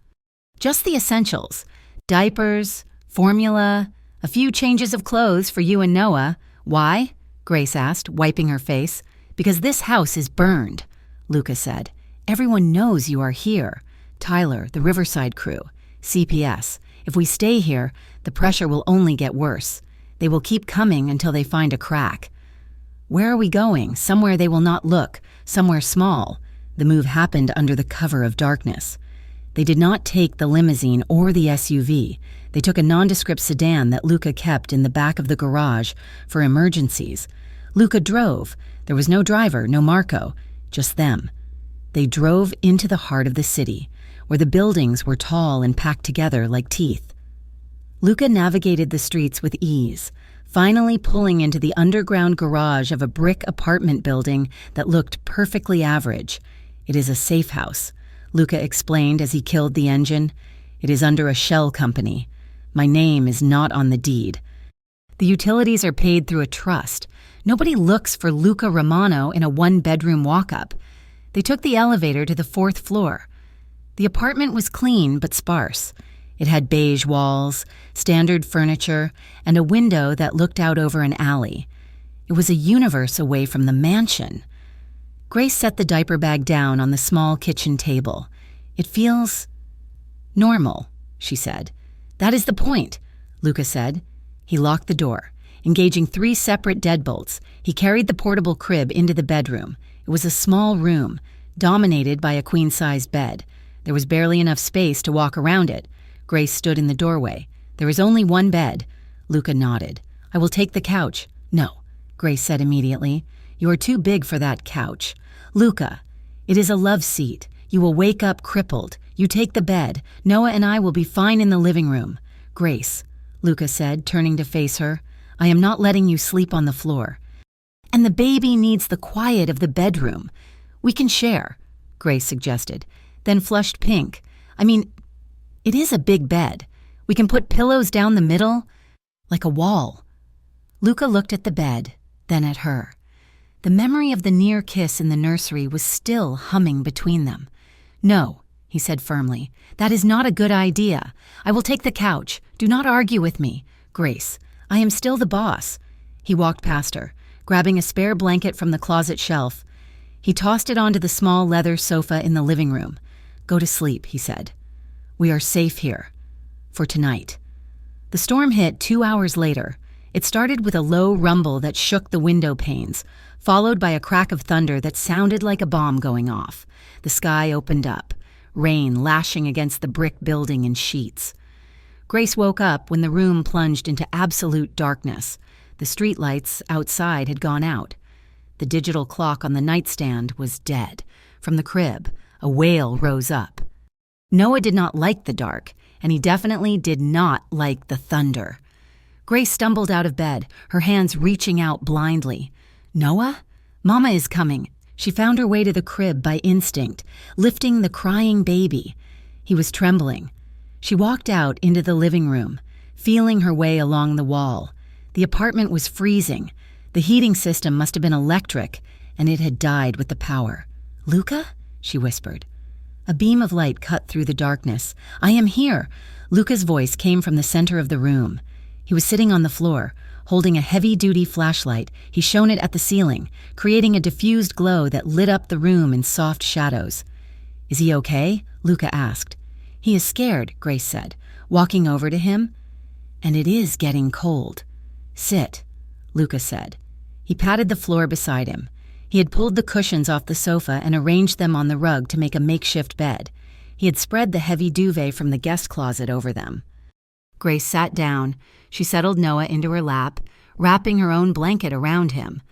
"Just the essentials. Diapers, formula, a few changes of clothes for you and Noah." "Why?" Grace asked, wiping her face. "Because this house is burned," Luca said. "Everyone knows you are here. Tyler, the Riverside crew, CPS. If we stay here, the pressure will only get worse. They will keep coming until they find a crack." "Where are we going? Somewhere they will not look, somewhere small." The move happened under the cover of darkness. They did not take the limousine or the SUV. They took a nondescript sedan that Luca kept in the back of the garage for emergencies. Luca drove. There was no driver, no Marco, just them. They drove into the heart of the city, where the buildings were tall and packed together like teeth. Luca navigated the streets with ease, finally pulling into the underground garage of a brick apartment building that looked perfectly average. "It is a safe house," Luca explained as he killed the engine. "It is under a shell company. My name is not on the deed. The utilities are paid through a trust. Nobody looks for Luca Romano in a one-bedroom walk-up." They took the elevator to the 4th floor. The apartment was clean but sparse. It had beige walls, standard furniture, and a window that looked out over an alley. It was a universe away from the mansion. Grace set the diaper bag down on the small kitchen table. "It feels normal," she said. "That is the point," Luca said. He locked the door. Engaging 3 separate deadbolts, he carried the portable crib into the bedroom. It was a small room, dominated by a queen-sized bed. There was barely enough space to walk around it. Grace stood in the doorway. "There is only one bed." Luca nodded. "I will take the couch." "No," Grace said immediately. "You are too big for that couch." "Luca, it is a love seat. You will wake up crippled. You take the bed. Noah and I will be fine in the living room." "Grace," Luca said, turning to face her, "I am not letting you sleep on the floor. And the baby needs the quiet of the bedroom. We can share," Grace suggested, then flushed pink. "I mean, it is a big bed. We can put pillows down the middle, like a wall." Luca looked at the bed, then at her. The memory of the near kiss in the nursery was still humming between them. "No," he said firmly, "that is not a good idea. I will take the couch. Do not argue with me. Grace, I am still the boss." He walked past her, grabbing a spare blanket from the closet shelf. He tossed it onto the small leather sofa in the living room. "Go to sleep," he said. "We are safe here. For tonight." The storm hit 2 hours later. It started with a low rumble that shook the window panes, followed by a crack of thunder that sounded like a bomb going off. The sky opened up, rain lashing against the brick building in sheets. Grace woke up when the room plunged into absolute darkness. The streetlights outside had gone out. The digital clock on the nightstand was dead. From the crib, a wail rose up. Noah did not like the dark, and he definitely did not like the thunder. Grace stumbled out of bed, her hands reaching out blindly. "Noah? Mama is coming." She found her way to the crib by instinct, lifting the crying baby. He was trembling. She walked out into the living room, feeling her way along the wall. The apartment was freezing. The heating system must have been electric, and it had died with the power. "Luca?" she whispered. A beam of light cut through the darkness. "I am here." Luca's voice came from the center of the room. He was sitting on the floor, holding a heavy-duty flashlight. He shone it at the ceiling, creating a diffused glow that lit up the room in soft shadows. "Is he okay?" Luca asked. "He is scared," Grace said, walking over to him. "And it is getting cold." "Sit," Luca said. He patted the floor beside him. He had pulled the cushions off the sofa and arranged them on the rug to make a makeshift bed. He had spread the heavy duvet from the guest closet over them. Grace sat down. She settled Noah into her lap, wrapping her own blanket around him.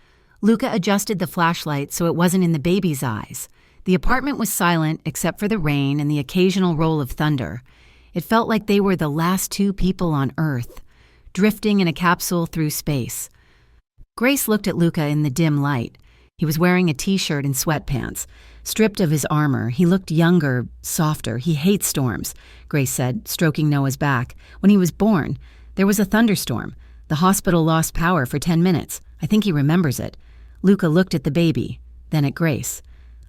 Luca adjusted the flashlight so it wasn't in the baby's eyes. The apartment was silent except for the rain and the occasional roll of thunder. It felt like they were the last 2 people on Earth, drifting in a capsule through space. Grace looked at Luca in the dim light. He was wearing a t-shirt and sweatpants. Stripped of his armor, he looked younger, softer. He hates storms, Grace said, stroking Noah's back. When he was born, there was a thunderstorm. The hospital lost power for 10 minutes. I think he remembers it. Luca looked at the baby, then at Grace.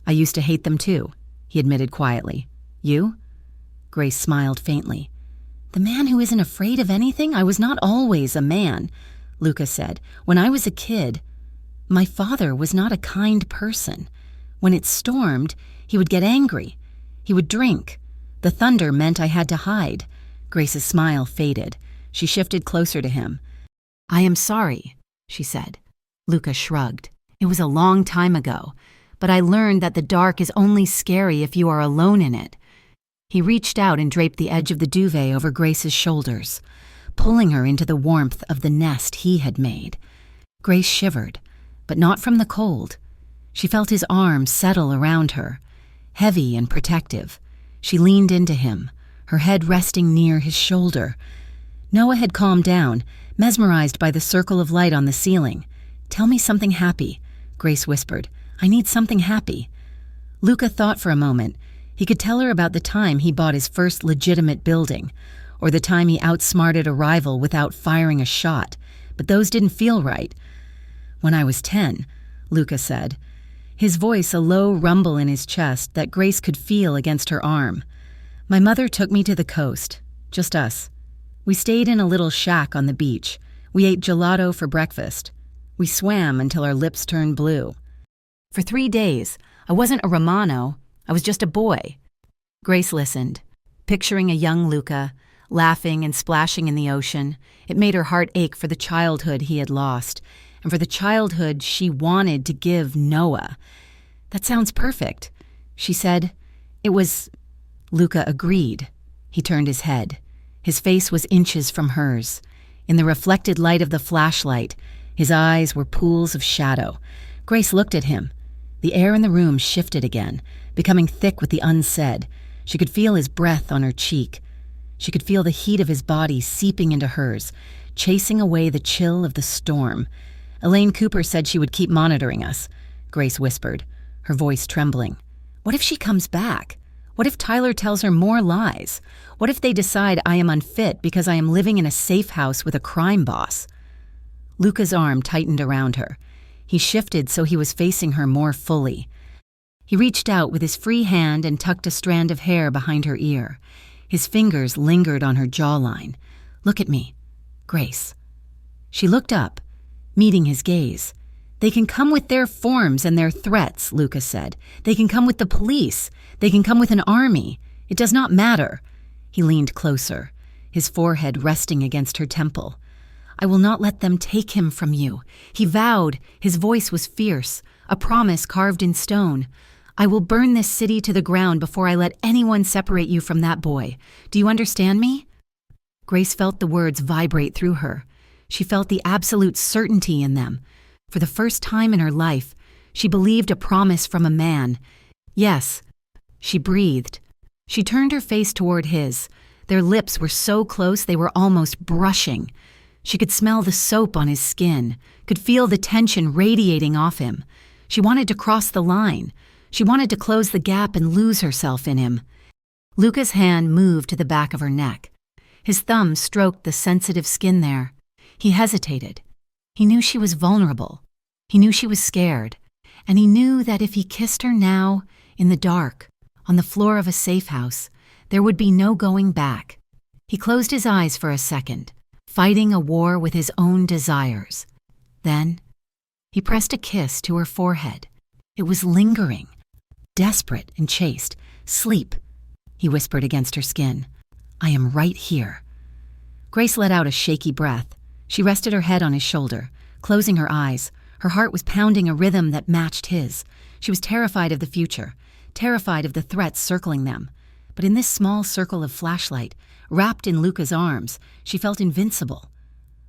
I used to hate them too, he admitted quietly. You? Grace smiled faintly. The man who isn't afraid of anything? I was not always a man, Luca said. When I was a kid, my father was not a kind person. When it stormed, he would get angry. He would drink. The thunder meant I had to hide. Grace's smile faded. She shifted closer to him. I am sorry, she said. Luca shrugged. It was a long time ago, but I learned that the dark is only scary if you are alone in it. He reached out and draped the edge of the duvet over Grace's shoulders, pulling her into the warmth of the nest he had made. Grace shivered, but not from the cold. She felt his arms settle around her, heavy and protective. She leaned into him, her head resting near his shoulder. Noah had calmed down, mesmerized by the circle of light on the ceiling. Tell me something happy, Grace whispered. I need something happy. Luca thought for a moment. He could tell her about the time he bought his first legitimate building, or the time he outsmarted a rival without firing a shot, but those didn't feel right. When I was 10, Luca said, his voice a low rumble in his chest that Grace could feel against her arm. My mother took me to the coast, just us. We stayed in a little shack on the beach. We ate gelato for breakfast. We swam until our lips turned blue. For 3 days, I wasn't a Romano, I was just a boy. Grace listened, picturing a young Luca, laughing and splashing in the ocean. It made her heart ache for the childhood he had lost, and for the childhood she wanted to give Noah. That sounds perfect, she said. It was... Luca agreed. He turned his head. His face was inches from hers. In the reflected light of the flashlight, his eyes were pools of shadow. Grace looked at him. The air in the room shifted again, becoming thick with the unsaid. She could feel his breath on her cheek. She could feel the heat of his body seeping into hers, chasing away the chill of the storm. Elaine Cooper said she would keep monitoring us, Grace whispered, her voice trembling. What if she comes back? What if Tyler tells her more lies? What if they decide I am unfit because I am living in a safe house with a crime boss? Luca's arm tightened around her. He shifted so he was facing her more fully. He reached out with his free hand and tucked a strand of hair behind her ear. His fingers lingered on her jawline. Look at me, Grace. She looked up, meeting his gaze. They can come with their forms and their threats, Luca said. They can come with the police. They can come with an army. It does not matter. He leaned closer, his forehead resting against her temple. I will not let them take him from you. He vowed, his voice was fierce, a promise carved in stone. I will burn this city to the ground before I let anyone separate you from that boy. Do you understand me? Grace felt the words vibrate through her. She felt the absolute certainty in them. For the first time in her life, she believed a promise from a man. Yes, she breathed. She turned her face toward his. Their lips were so close they were almost brushing. She could smell the soap on his skin, could feel the tension radiating off him. She wanted to cross the line. She wanted to close the gap and lose herself in him. Luca's hand moved to the back of her neck. His thumb stroked the sensitive skin there. He hesitated. He knew she was vulnerable. He knew she was scared. And he knew that if he kissed her now, in the dark, on the floor of a safe house, there would be no going back. He closed his eyes for a second, fighting a war with his own desires. Then, he pressed a kiss to her forehead. It was lingering, desperate and chaste. Sleep, he whispered against her skin. I am right here. Grace let out a shaky breath. She rested her head on his shoulder, closing her eyes. Her heart was pounding a rhythm that matched his. She was terrified of the future, terrified of the threats circling them. But in this small circle of flashlight, wrapped in Luca's arms, she felt invincible.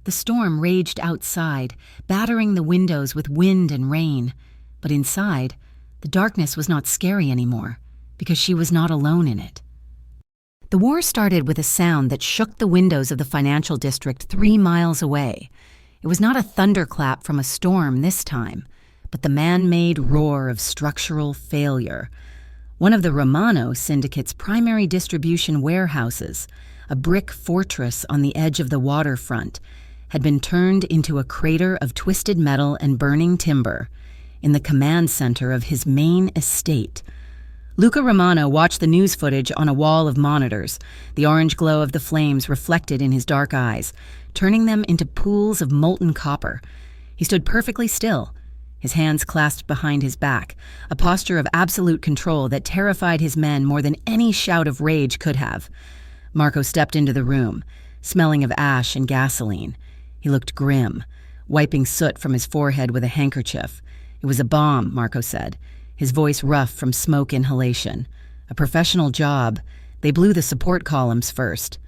The storm raged outside, battering the windows with wind and rain. But inside, the darkness was not scary anymore, because she was not alone in it. The war started with a sound that shook the windows of the financial district 3 miles away. It was not a thunderclap from a storm this time, but the man-made roar of structural failure. One of the Romano syndicate's primary distribution warehouses, a brick fortress on the edge of the waterfront, had been turned into a crater of twisted metal and burning timber in the command center of his main estate. Luca Romano watched the news footage on a wall of monitors, the orange glow of the flames reflected in his dark eyes, turning them into pools of molten copper. He stood perfectly still, his hands clasped behind his back, a posture of absolute control that terrified his men more than any shout of rage could have. Marco stepped into the room, smelling of ash and gasoline. He looked grim, wiping soot from his forehead with a handkerchief. It was a bomb, Marco said, his voice rough from smoke inhalation. A professional job. They blew the support columns first.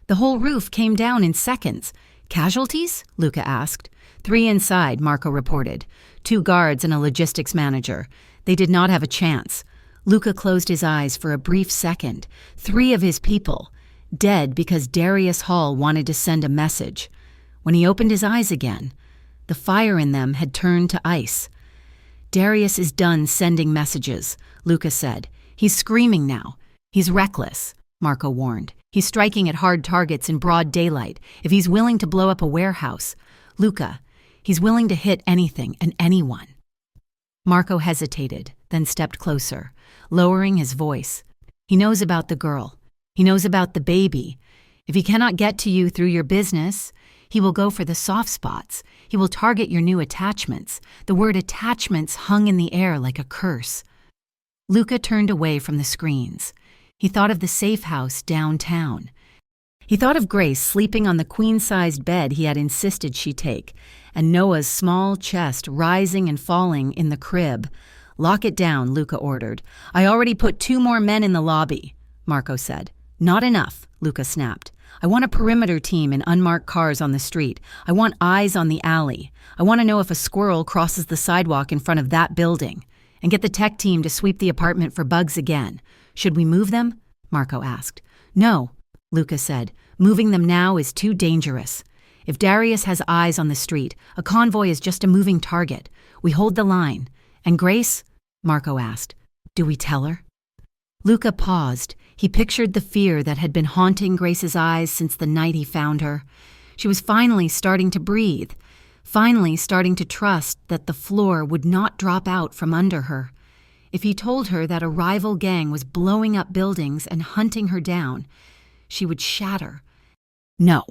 The whole roof came down in seconds. Casualties? Luca asked. 3 inside, Marco reported. 2 guards and a logistics manager. They did not have a chance. Luca closed his eyes for a brief second. 3 of his people, dead because Darius Hall wanted to send a message. When he opened his eyes again, the fire in them had turned to ice. Darius is done sending messages, Luca said. He's screaming now. He's reckless, Marco warned. He's striking at hard targets in broad daylight. If he's willing to blow up a warehouse, Luca, he's willing to hit anything and anyone. Marco hesitated, then stepped closer, lowering his voice. He knows about the girl. He knows about the baby. If he cannot get to you through your business, he will go for the soft spots. He will target your new attachments. The word attachments hung in the air like a curse. Luca turned away from the screens. He thought of the safe house downtown. He thought of Grace sleeping on the queen-sized bed he had insisted she take, and Noah's small chest rising and falling in the crib. "Lock it down," Luca ordered. "I already put 2 more men in the lobby," Marco said. "Not enough," Luca snapped. "I want a perimeter team in unmarked cars on the street. I want eyes on the alley. I want to know if a squirrel crosses the sidewalk in front of that building. And get the tech team to sweep the apartment for bugs again. Should we move them?" Marco asked. "No," Luca said. "Moving them now is too dangerous. If Darius has eyes on the street, a convoy is just a moving target. We hold the line. And Grace?" Marco asked. "Do we tell her?" Luca paused. He pictured the fear that had been haunting Grace's eyes since the night he found her. She was finally starting to breathe, finally starting to trust that the floor would not drop out from under her. If he told her that a rival gang was blowing up buildings and hunting her down, she would shatter. "No,"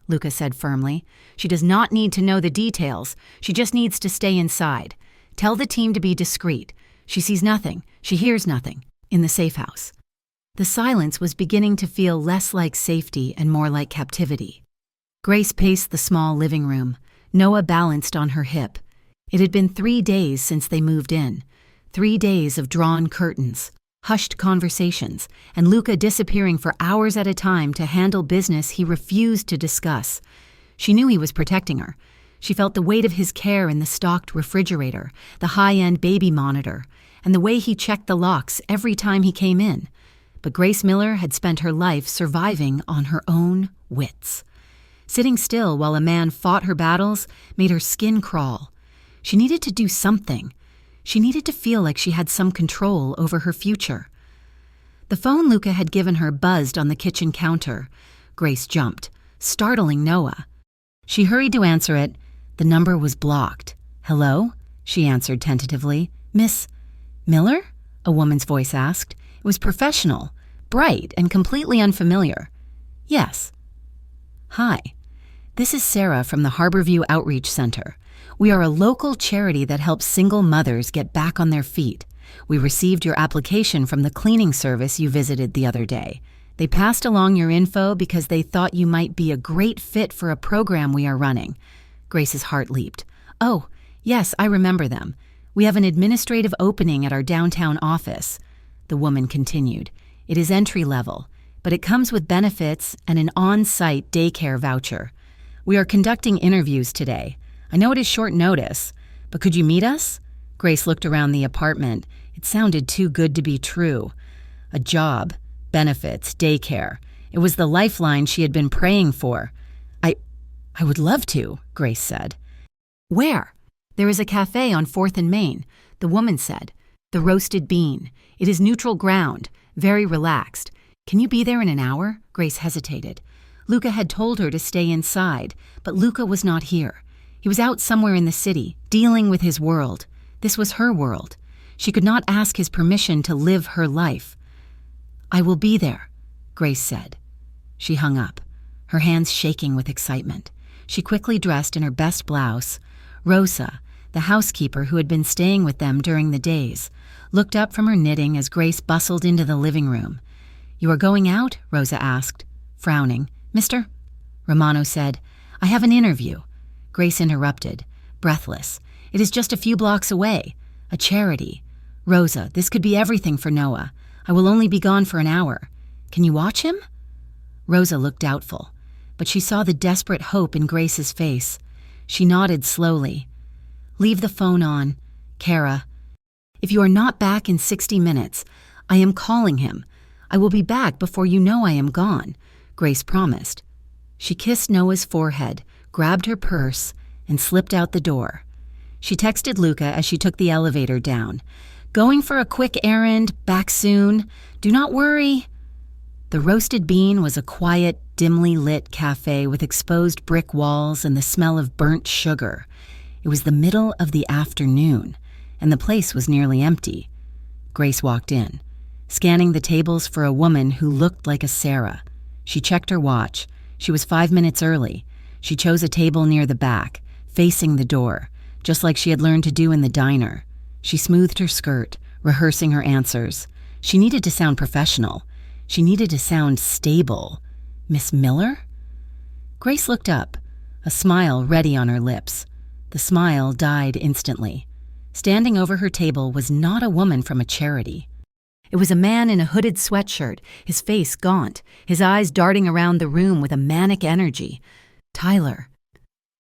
Luca said firmly. "She does not need to know the details. She just needs to stay inside. Tell the team to be discreet. She sees nothing. She hears nothing. In the safe house." The silence was beginning to feel less like safety and more like captivity. Grace paced the small living room, Noah balanced on her hip. It had been 3 days since they moved in. 3 days of drawn curtains, hushed conversations, and Luca disappearing for hours at a time to handle business he refused to discuss. She knew he was protecting her. She felt the weight of his care in the stocked refrigerator, the high-end baby monitor, and the way he checked the locks every time he came in. But Grace Miller had spent her life surviving on her own wits. Sitting still while a man fought her battles made her skin crawl. She needed to do something. She needed to feel like she had some control over her future. The phone Luca had given her buzzed on the kitchen counter. Grace jumped, startling Noah. She hurried to answer it. The number was blocked. "Hello?" she answered tentatively. "Miss Miller?" a woman's voice asked. It was professional, bright, and completely unfamiliar. "Yes." "Hi. This is Sarah from the Harborview Outreach Center. We are a local charity that helps single mothers get back on their feet. We received your application from the cleaning service you visited the other day. They passed along your info because they thought you might be a great fit for a program we are running." Grace's heart leaped. "Oh, yes, I remember them. We have an administrative opening at our downtown office." The woman continued. "It is entry level, but it comes with benefits and an on-site daycare voucher. We are conducting interviews today. I know it is short notice, but could you meet us?" Grace looked around the apartment. It sounded too good to be true. A job, benefits, daycare. It was the lifeline she had been praying for. I would love to," Grace said. "Where?" "There is a cafe on 4th and Main," the woman said. "The Roasted Bean. It is neutral ground, very relaxed. Can you be there in an hour?" Grace hesitated. Luca had told her to stay inside, but Luca was not here. He was out somewhere in the city, dealing with his world. This was her world. She could not ask his permission to live her life. "I will be there," Grace said. She hung up, her hands shaking with excitement. She quickly dressed in her best blouse. Rosa, the housekeeper who had been staying with them during the days, looked up from her knitting as Grace bustled into the living room. "You are going out?" Rosa asked, frowning. "Mister?" Romano said, "I have an interview." Grace interrupted, breathless. "It is just a few blocks away. A charity. Rosa, this could be everything for Noah. I will only be gone for an hour. Can you watch him?" Rosa looked doubtful, but she saw the desperate hope in Grace's face. She nodded slowly. "Leave the phone on. Kara. If you are not back in 60 minutes, I am calling him. I will be back before you know I am gone," Grace promised. She kissed Noah's forehead, grabbed her purse, and slipped out the door. She texted Luca as she took the elevator down. "Going for a quick errand, back soon. Do not worry." The Roasted Bean was a quiet, dimly lit cafe with exposed brick walls and the smell of burnt sugar. It was the middle of the afternoon, and the place was nearly empty. Grace walked in, scanning the tables for a woman who looked like a Sarah. She checked her watch. She was 5 minutes early. She chose a table near the back, facing the door, just like she had learned to do in the diner. She smoothed her skirt, rehearsing her answers. She needed to sound professional. She needed to sound stable. "Miss Miller?" Grace looked up, a smile ready on her lips. The smile died instantly. Standing over her table was not a woman from a charity. It was a man in a hooded sweatshirt, his face gaunt, his eyes darting around the room with a manic energy. "Tyler."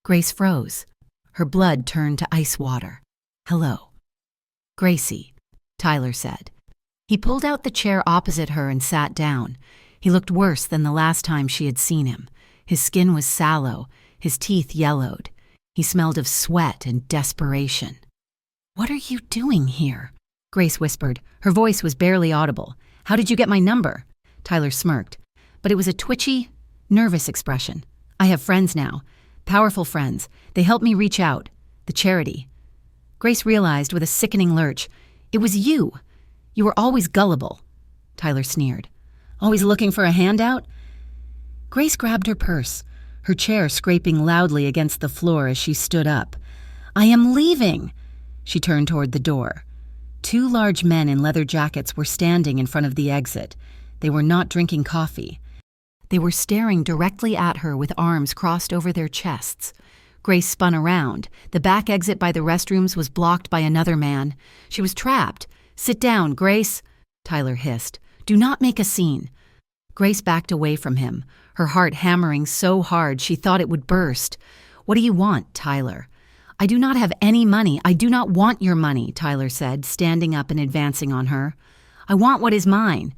Grace froze. Her blood turned to ice water. "Hello." "Gracie," Tyler said. He pulled out the chair opposite her and sat down. He looked worse than the last time she had seen him. His skin was sallow, his teeth yellowed. He smelled of sweat and desperation. "What are you doing here?" Grace whispered. Her voice was barely audible. "How did you get my number?" Tyler smirked, but it was a twitchy, nervous expression. "I have friends now. Powerful friends. They helped me reach out. The charity." Grace realized with a sickening lurch, "It was you. You were always gullible." Tyler sneered. "Always looking for a handout?" Grace grabbed her purse, her chair scraping loudly against the floor as she stood up. "I am leaving." She turned toward the door. 2 large men in leather jackets were standing in front of the exit. They were not drinking coffee. They were staring directly at her with arms crossed over their chests. Grace spun around. The back exit by the restrooms was blocked by another man. She was trapped. "Sit down, Grace," Tyler hissed. "Do not make a scene." Grace backed away from him, her heart hammering so hard she thought it would burst. "What do you want, Tyler?" "I do not have any money. I do not want your money," Tyler said, standing up and advancing on her. "I want what is mine.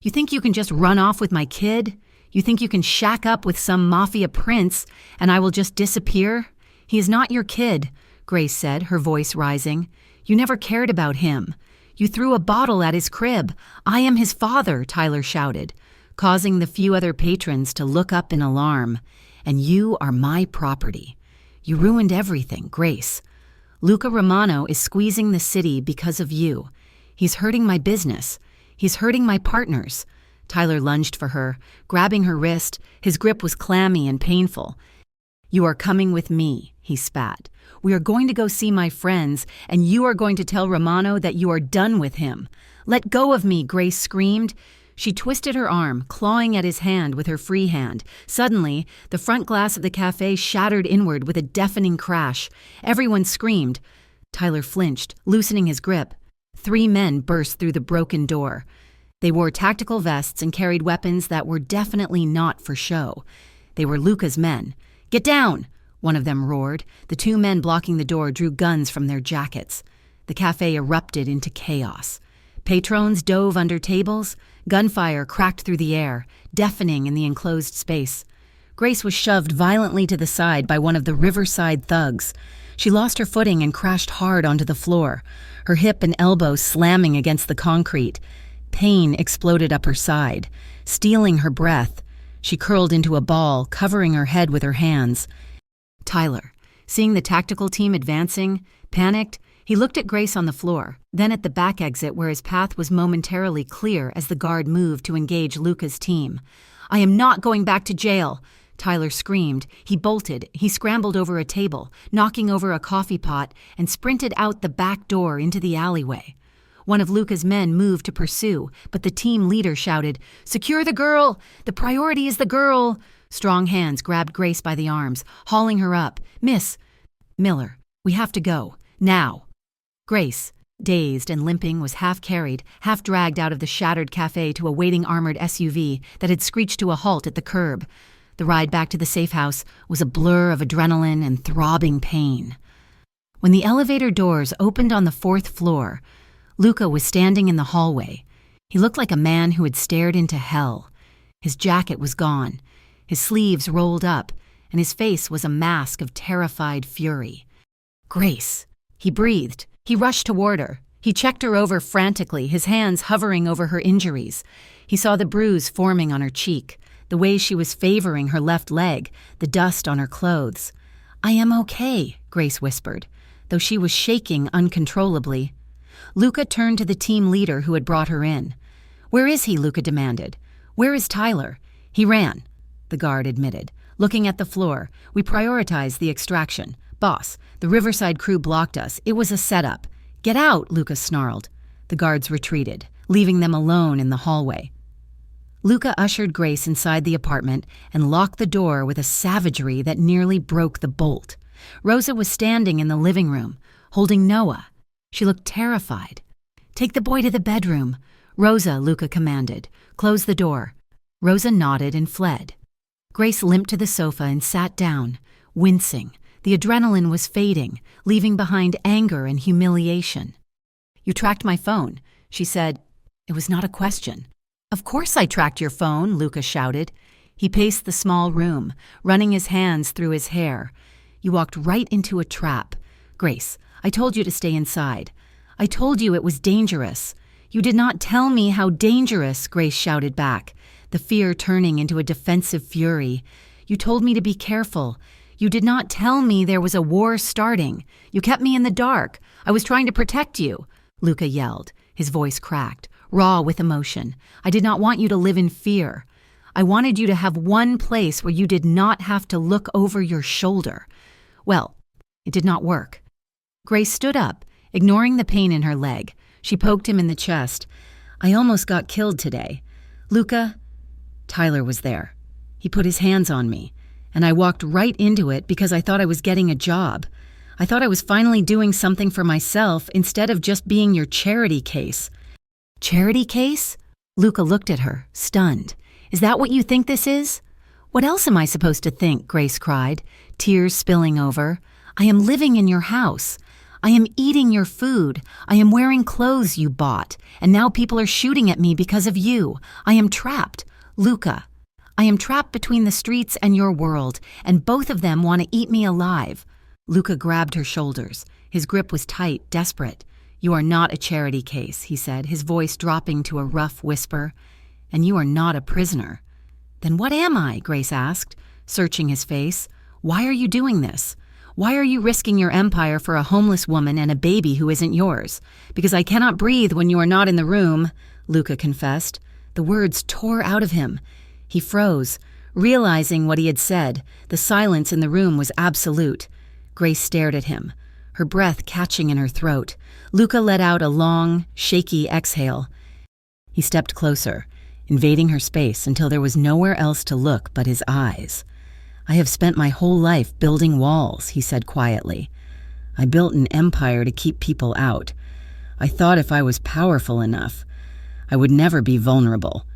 You think you can just run off with my kid? You think you can shack up with some mafia prince and I will just disappear? He is not your kid," Grace said, her voice rising. "You never cared about him. You threw a bottle at his crib. I am his father," Tyler shouted, causing the few other patrons to look up in alarm. "And you are my property. You ruined everything, Grace. Luca Romano is squeezing the city because of you. He's hurting my business. He's hurting my partners." Tyler lunged for her, grabbing her wrist. His grip was clammy and painful. "You are coming with me," he spat. "We are going to go see my friends, and you are going to tell Romano that you are done with him." "Let go of me," Grace screamed. She twisted her arm, clawing at his hand with her free hand. Suddenly, the front glass of the cafe shattered inward with a deafening crash. Everyone screamed. Tyler flinched, loosening his grip. 3 men burst through the broken door. They wore tactical vests and carried weapons that were definitely not for show. They were Luca's men. "Get down!" one of them roared. The 2 men blocking the door drew guns from their jackets. The cafe erupted into chaos. Patrons dove under tables. Gunfire cracked through the air, deafening in the enclosed space. Grace was shoved violently to the side by one of the Riverside thugs. She lost her footing and crashed hard onto the floor, her hip and elbow slamming against the concrete. Pain exploded up her side, stealing her breath. She curled into a ball, covering her head with her hands. Tyler, seeing the tactical team advancing, panicked. He looked at Grace on the floor, then at the back exit where his path was momentarily clear as the guard moved to engage Luca's team. "I am not going back to jail!" Tyler screamed. He bolted. He scrambled over a table, knocking over a coffee pot, and sprinted out the back door into the alleyway. One of Luca's men moved to pursue, but the team leader shouted, "Secure the girl! The priority is the girl!" Strong hands grabbed Grace by the arms, hauling her up. "Miss Miller, we have to go. Now." Grace, dazed and limping, was half carried, half dragged out of the shattered cafe to a waiting armored SUV that had screeched to a halt at the curb. The ride back to the safe house was a blur of adrenaline and throbbing pain. When the elevator doors opened on the 4th floor, Luca was standing in the hallway. He looked like a man who had stared into hell. His jacket was gone, his sleeves rolled up, and his face was a mask of terrified fury. "Grace!" He breathed. He rushed toward her. He checked her over frantically, his hands hovering over her injuries. He saw the bruise forming on her cheek, the way she was favoring her left leg, the dust on her clothes. "I am okay," Grace whispered, though she was shaking uncontrollably. Luca turned to the team leader who had brought her in. "Where is he?" Luca demanded. "Where is Tyler?" "He ran," the guard admitted. Looking at the floor, "We prioritized the extraction. Boss, the Riverside crew blocked us. It was a setup." "Get out," Luca snarled. The guards retreated, leaving them alone in the hallway. Luca ushered Grace inside the apartment and locked the door with a savagery that nearly broke the bolt. Rosa was standing in the living room, holding Noah. She looked terrified. "Take the boy to the bedroom." "Rosa," Luca commanded. "Close the door." Rosa nodded and fled. Grace limped to the sofa and sat down, wincing. The adrenaline was fading, leaving behind anger and humiliation. "You tracked my phone," she said. It was not a question. "Of course I tracked your phone," Luca shouted. He paced the small room, running his hands through his hair. "You walked right into a trap. Grace, I told you to stay inside. I told you it was dangerous." "You did not tell me how dangerous," Grace shouted back, the fear turning into a defensive fury. "You told me to be careful. You did not tell me there was a war starting. You kept me in the dark. I was trying to protect you," Luca yelled, his voice cracked, raw with emotion. "I did not want you to live in fear. I wanted you to have one place where you did not have to look over your shoulder. Well, it did not work." Grace stood up, ignoring the pain in her leg. She poked him in the chest. "I almost got killed today. Luca." Tyler was there. He put his hands on me, and I walked right into it because I thought I was getting a job. I thought I was finally doing something for myself instead of just being your charity case. "Charity case?" Luca looked at her, stunned. "Is that what you think this is?" "What else am I supposed to think?" Grace cried, tears spilling over. "I am living in your house. I am eating your food. I am wearing clothes you bought, and now people are shooting at me because of you. I am trapped. Luca, I am trapped between the streets and your world, and both of them want to eat me alive." Luca grabbed her shoulders. His grip was tight, desperate. "You are not a charity case," he said, his voice dropping to a rough whisper. "And you are not a prisoner." "Then what am I?" Grace asked, searching his face. "Why are you doing this? Why are you risking your empire for a homeless woman and a baby who isn't yours?" "Because I cannot breathe when you are not in the room," Luca confessed. The words tore out of him. He froze, realizing what he had said. The silence in the room was absolute. Grace stared at him, her breath catching in her throat. Luca let out a long, shaky exhale. He stepped closer, invading her space until there was nowhere else to look but his eyes. "I have spent my whole life building walls," he said quietly. "I built an empire to keep people out. I thought if I was powerful enough, I would never be vulnerable.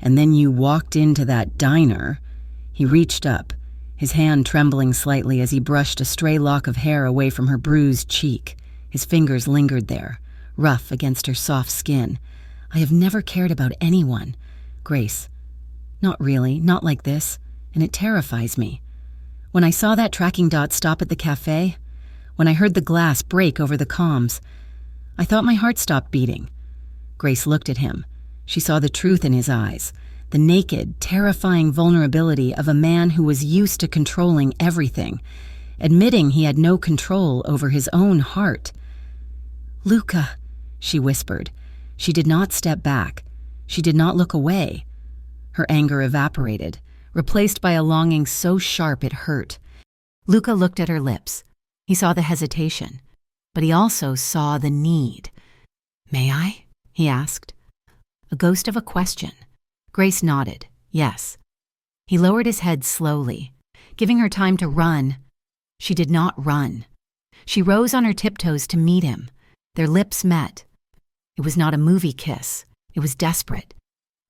And then you walked into that diner." He reached up, his hand trembling slightly as he brushed a stray lock of hair away from her bruised cheek. His fingers lingered there, rough against her soft skin. "I have never cared about anyone, Grace. Not really, not like this, and it terrifies me. When I saw that tracking dot stop at the cafe, when I heard the glass break over the comms. I thought my heart stopped beating. Grace looked at him. She saw the truth in his eyes, the naked, terrifying vulnerability of a man who was used to controlling everything, admitting he had no control over his own heart. "Luca," she whispered. She did not step back. She did not look away. Her anger evaporated, replaced by a longing so sharp it hurt. Luca looked at her lips. He saw the hesitation, but he also saw the need. "May I?" he asked. A ghost of a question. Grace nodded, yes. He lowered his head slowly, giving her time to run. She did not run. She rose on her tiptoes to meet him. Their lips met. It was not a movie kiss. It was desperate.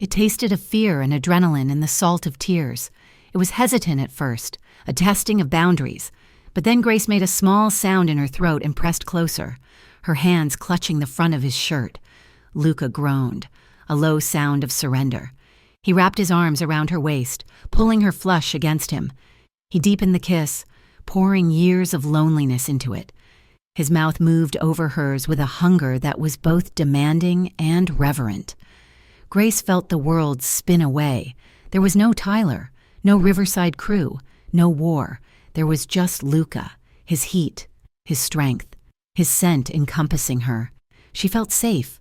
It tasted of fear and adrenaline and the salt of tears. It was hesitant at first, a testing of boundaries. But then Grace made a small sound in her throat and pressed closer, her hands clutching the front of his shirt. Luca groaned, a low sound of surrender. He wrapped his arms around her waist, pulling her flush against him. He deepened the kiss, pouring years of loneliness into it. His mouth moved over hers with a hunger that was both demanding and reverent. Grace felt the world spin away. There was no Tyler, no Riverside crew, no war. There was just Luca, his heat, his strength, his scent encompassing her. She felt safe,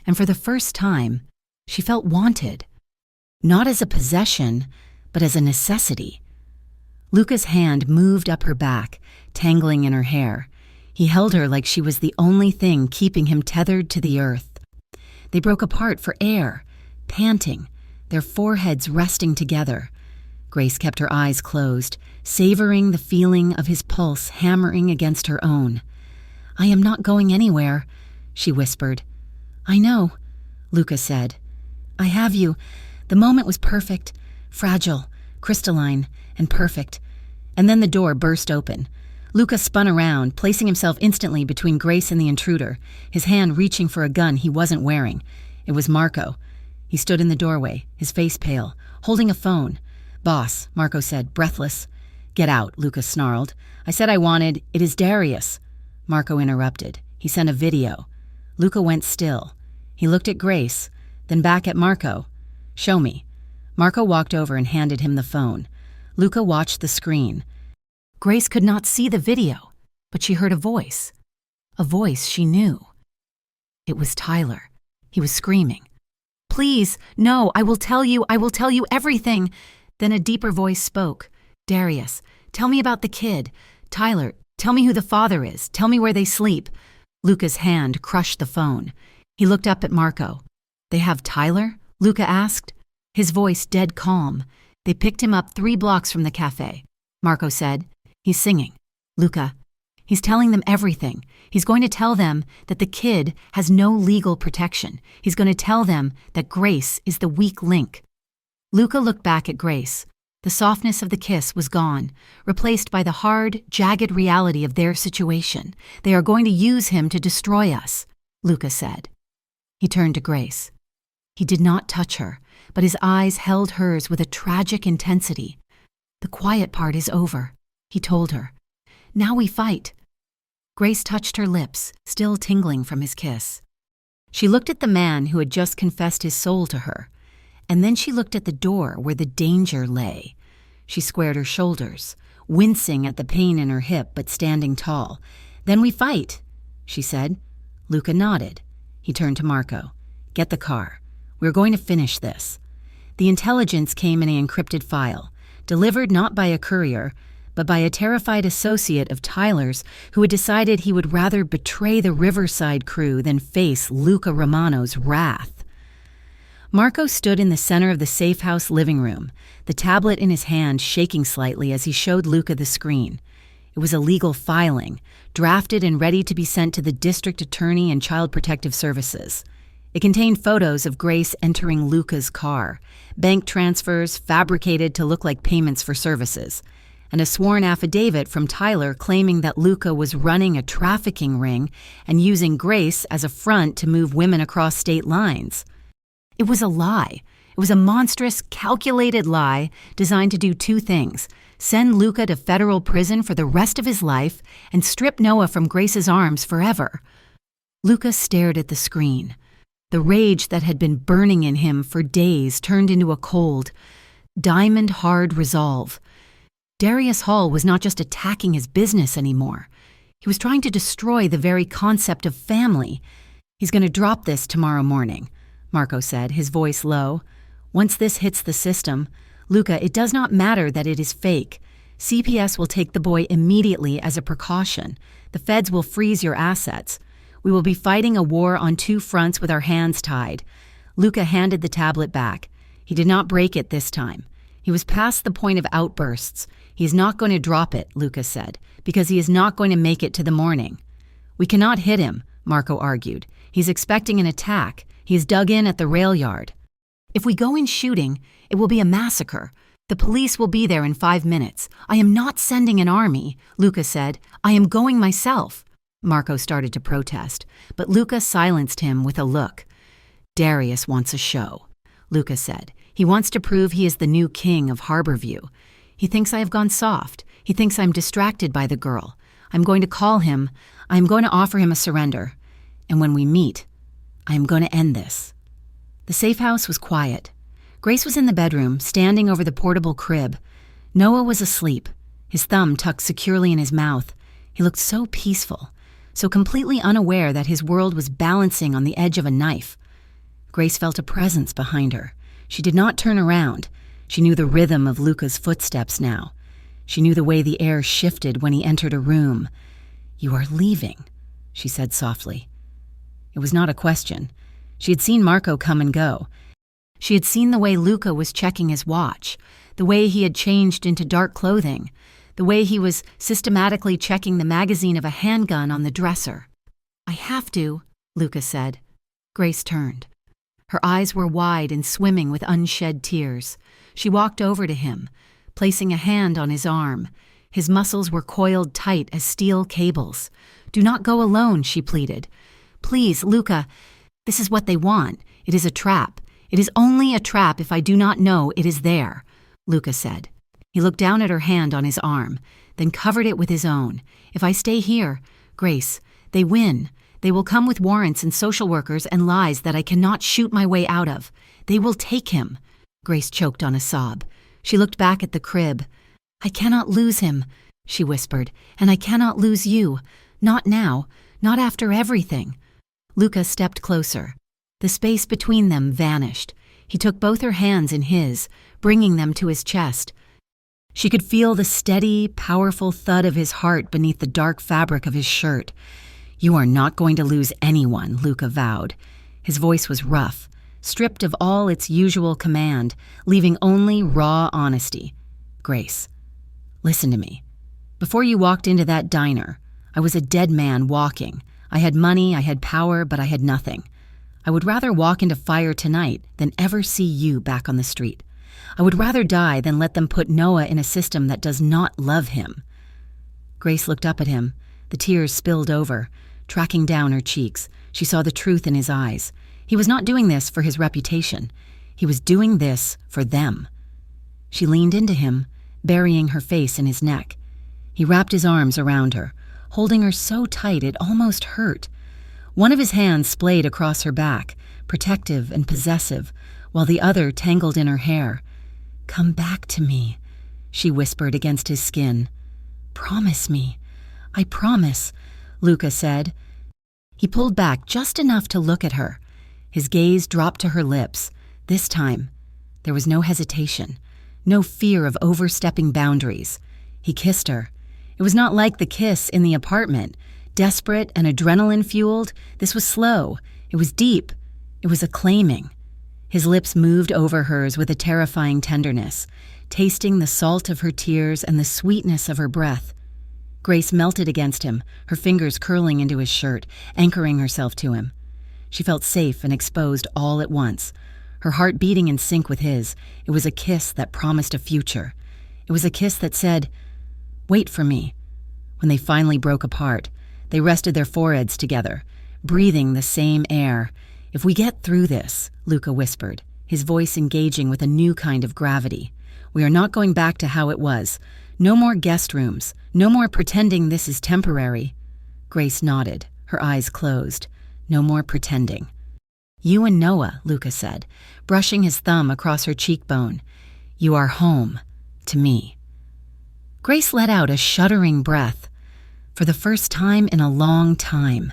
and for the first time, she felt wanted. Not as a possession, but as a necessity. Luca's hand moved up her back, tangling in her hair. He held her like she was the only thing keeping him tethered to the earth. They broke apart for air, panting, their foreheads resting together. Grace kept her eyes closed, savoring the feeling of his pulse hammering against her own. "I am not going anywhere," she whispered. "I know," Luca said. "I have you. The moment was perfect, fragile, crystalline, and perfect." And then the door burst open. Luca spun around, placing himself instantly between Grace and the intruder, his hand reaching for a gun he wasn't wearing. It was Marco. He stood in the doorway, his face pale, holding a phone. "Boss," Marco said, breathless. "Get out," Luca snarled. "I said I wanted, it is Darius." Marco interrupted. He sent a video. Luca went still. He looked at Grace, then back at Marco. "Show me." Marco walked over and handed him the phone. Luca watched the screen. Grace could not see the video, but she heard a voice she knew. It was Tyler. He was screaming. "Please, no, I will tell you everything." Then a deeper voice spoke. "Darius, tell me about the kid. Tyler, tell me who the father is. Tell me where they sleep." Luca's hand crushed the phone. He looked up at Marco. "They have Tyler?" Luca asked. His voice dead calm. "They picked him up 3 blocks from the cafe." Marco said. "He's singing." "Luca, he's telling them everything. He's going to tell them that the kid has no legal protection. He's going to tell them that Grace is the weak link." Luca looked back at Grace. The softness of the kiss was gone, replaced by the hard, jagged reality of their situation. "They are going to use him to destroy us," Luca said. He turned to Grace. He did not touch her, but his eyes held hers with a tragic intensity. "The quiet part is over," he told her. "Now we fight." Grace touched her lips, still tingling from his kiss. She looked at the man who had just confessed his soul to her, and then she looked at the door where the danger lay. She squared her shoulders, wincing at the pain in her hip but standing tall. "Then we fight," she said. Luca nodded. He turned to Marco. "Get the car. We're going to finish this." The intelligence came in an encrypted file, delivered not by a courier, but by a terrified associate of Tyler's who had decided he would rather betray the Riverside crew than face Luca Romano's wrath. Marco stood in the center of the safe house living room, the tablet in his hand shaking slightly as he showed Luca the screen. It was a legal filing, drafted and ready to be sent to the district attorney and child protective services. It contained photos of Grace entering Luca's car, bank transfers fabricated to look like payments for services, and a sworn affidavit from Tyler claiming that Luca was running a trafficking ring and using Grace as a front to move women across state lines. It was a lie, It was a monstrous, calculated lie designed to do two things: send Luca to federal prison for the rest of his life and strip Noah from Grace's arms forever. Luca stared at the screen. The rage that had been burning in him for days turned into a cold, diamond-hard resolve. Darius Hall was not just attacking his business anymore. He was trying to destroy the very concept of family. "He's going to drop this tomorrow morning," Marco said, his voice low. "Once this hits the system, Luca, it does not matter that it is fake. CPS will take the boy immediately as a precaution. The feds will freeze your assets. We will be fighting a war on two fronts with our hands tied." Luca handed the tablet back. He did not break it this time. He was past the point of outbursts. "He is not going to drop it," Luca said, "because he is not going to make it to the morning." "We cannot hit him," Marco argued. "He's expecting an attack. He is dug in at the rail yard. If we go in shooting, it will be a massacre. The police will be there in 5 minutes. I am not sending an army," Luca said. "I am going myself." Marco started to protest, but Luca silenced him with a look. "Darius wants a show," Luca said. "He wants to prove he is the new king of Harborview. He thinks I have gone soft. He thinks I'm distracted by the girl. I'm going to call him. I am going to offer him a surrender. And when we meet, I am going to end this." The safe house was quiet. Grace was in the bedroom, standing over the portable crib. Noah was asleep, his thumb tucked securely in his mouth. He looked so peaceful, so completely unaware that his world was balancing on the edge of a knife. Grace felt a presence behind her. She did not turn around. She knew the rhythm of Luca's footsteps now. She knew the way the air shifted when he entered a room. "You are leaving," she said softly. It was not a question. She had seen Marco come and go. She had seen the way Luca was checking his watch, the way he had changed into dark clothing, the way he was systematically checking the magazine of a handgun on the dresser. "I have to," Luca said. Grace turned. Her eyes were wide and swimming with unshed tears. She walked over to him, placing a hand on his arm. His muscles were coiled tight as steel cables. "Do not go alone," she pleaded. "Please, Luca, this is what they want. It is a trap. It is only a trap if I do not know it is there," Luca said. He looked down at her hand on his arm, then covered it with his own. "If I stay here, Grace, they win. They will come with warrants and social workers and lies that I cannot shoot my way out of. They will take him." Grace choked on a sob. She looked back at the crib. "I cannot lose him," she whispered, "and I cannot lose you. Not now, not after everything." Luca stepped closer. The space between them vanished. He took both her hands in his, bringing them to his chest. She could feel the steady, powerful thud of his heart beneath the dark fabric of his shirt. "You are not going to lose anyone," Luca vowed. His voice was rough, stripped of all its usual command, leaving only raw honesty. "Grace, listen to me. Before you walked into that diner, I was a dead man walking. I had money, I had power, but I had nothing. I would rather walk into fire tonight than ever see you back on the street. I would rather die than let them put Noah in a system that does not love him." Grace looked up at him. The tears spilled over. Tracking down her cheeks, she saw the truth in his eyes. He was not doing this for his reputation. He was doing this for them. She leaned into him, burying her face in his neck. He wrapped his arms around her, holding her so tight it almost hurt. One of his hands splayed across her back, protective and possessive, while the other tangled in her hair. "Come back to me," she whispered against his skin. "Promise me." "I promise," Luca said. He pulled back just enough to look at her. His gaze dropped to her lips. This time, there was no hesitation, no fear of overstepping boundaries. He kissed her. It was not like the kiss in the apartment. Desperate and adrenaline-fueled, this was slow. It was deep. It was acclaiming. His lips moved over hers with a terrifying tenderness, tasting the salt of her tears and the sweetness of her breath. Grace melted against him, her fingers curling into his shirt, anchoring herself to him. She felt safe and exposed all at once, her heart beating in sync with his. It was a kiss that promised a future. It was a kiss that said, "Wait for me." When they finally broke apart, they rested their foreheads together, breathing the same air. "If we get through this," Luca whispered, his voice engaging with a new kind of gravity. "We are not going back to how it was. No more guest rooms. No more pretending this is temporary." Grace nodded, her eyes closed. "No more pretending." "You and Noah," Luca said, brushing his thumb across her cheekbone. "You are home. To me." Grace let out a shuddering breath. For the first time in a long time,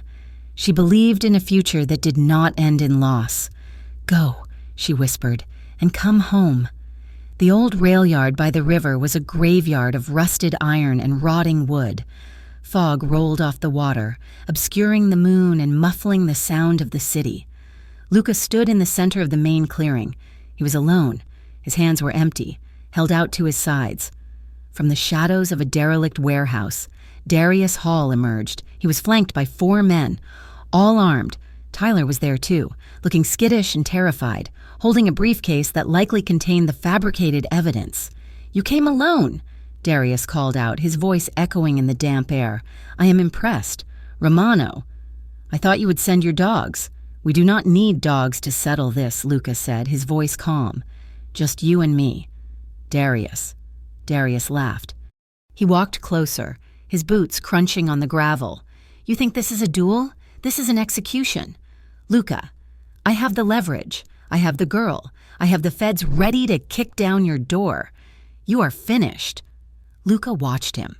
she believed in a future that did not end in loss. "Go," she whispered, "and come home." The old rail yard by the river was a graveyard of rusted iron and rotting wood. Fog rolled off the water, obscuring the moon and muffling the sound of the city. Luca stood in the center of the main clearing. He was alone. His hands were empty, held out to his sides. From the shadows of a derelict warehouse, Darius Hall emerged. He was flanked by 4 men, all armed. Tyler was there too, looking skittish and terrified, holding a briefcase that likely contained the fabricated evidence. "You came alone," Darius called out, his voice echoing in the damp air. "I am impressed. Romano." "I thought you would send your dogs." "We do not need dogs to settle this," Luca said, his voice calm. "Just you and me." "Darius." Darius laughed. He walked closer, his boots crunching on the gravel. "You think this is a duel? This is an execution." "Luca, I have the leverage. I have the girl. I have the feds ready to kick down your door. You are finished." Luca watched him.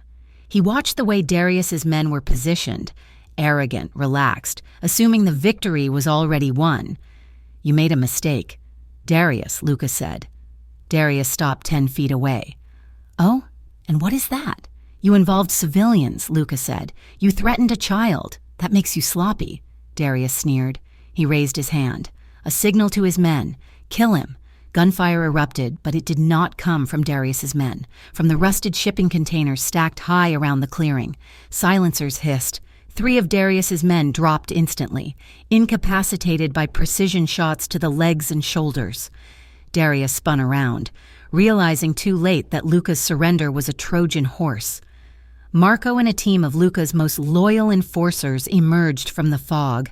He watched the way Darius's men were positioned, arrogant, relaxed, assuming the victory was already won. "You made a mistake." "Darius," Luca said. Darius stopped 10 feet away. "Oh, and what is that?" "You involved civilians," Luca said. "You threatened a child. That makes you sloppy." Darius sneered. He raised his hand. A signal to his men. "Kill him." Gunfire erupted, but it did not come from Darius's men. From the rusted shipping containers stacked high around the clearing, silencers hissed. 3 of Darius's men dropped instantly, incapacitated by precision shots to the legs and shoulders. Darius spun around, realizing too late that Luca's surrender was a Trojan horse. Marco and a team of Luca's most loyal enforcers emerged from the fog.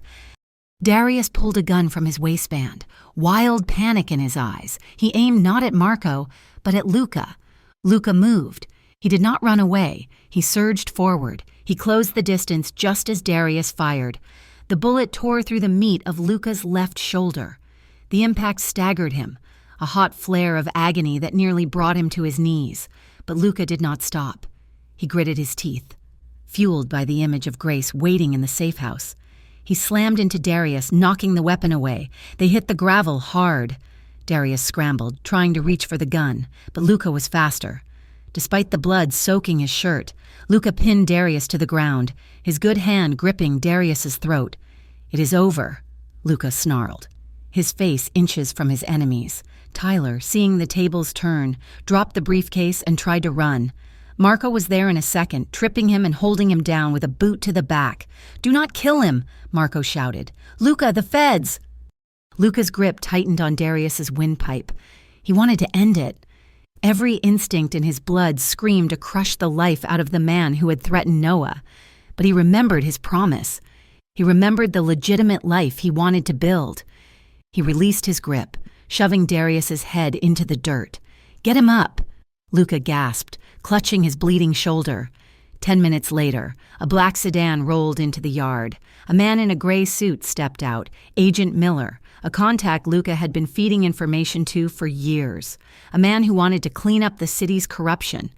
Darius pulled a gun from his waistband, wild panic in his eyes. He aimed not at Marco, but at Luca. Luca moved. He did not run away. He surged forward. He closed the distance just as Darius fired. The bullet tore through the meat of Luca's left shoulder. The impact staggered him, a hot flare of agony that nearly brought him to his knees. But Luca did not stop. He gritted his teeth, fueled by the image of Grace waiting in the safe house. He slammed into Darius, knocking the weapon away. They hit the gravel hard. Darius scrambled, trying to reach for the gun, but Luca was faster. Despite the blood soaking his shirt, Luca pinned Darius to the ground, his good hand gripping Darius's throat. "It is over," Luca snarled, his face inches from his enemies. Tyler, seeing the tables turn, dropped the briefcase and tried to run. Marco was there in a second, tripping him and holding him down with a boot to the back. "Do not kill him," Marco shouted. "Luca, the feds!" Luca's grip tightened on Darius's windpipe. He wanted to end it. Every instinct in his blood screamed to crush the life out of the man who had threatened Noah. But he remembered his promise. He remembered the legitimate life he wanted to build. He released his grip, shoving Darius's head into the dirt. "Get him up!" Luca gasped, clutching his bleeding shoulder. 10 minutes later, a black sedan rolled into the yard. A man in a gray suit stepped out, Agent Miller, a contact Luca had been feeding information to for years. A man who wanted to clean up the city's corruption.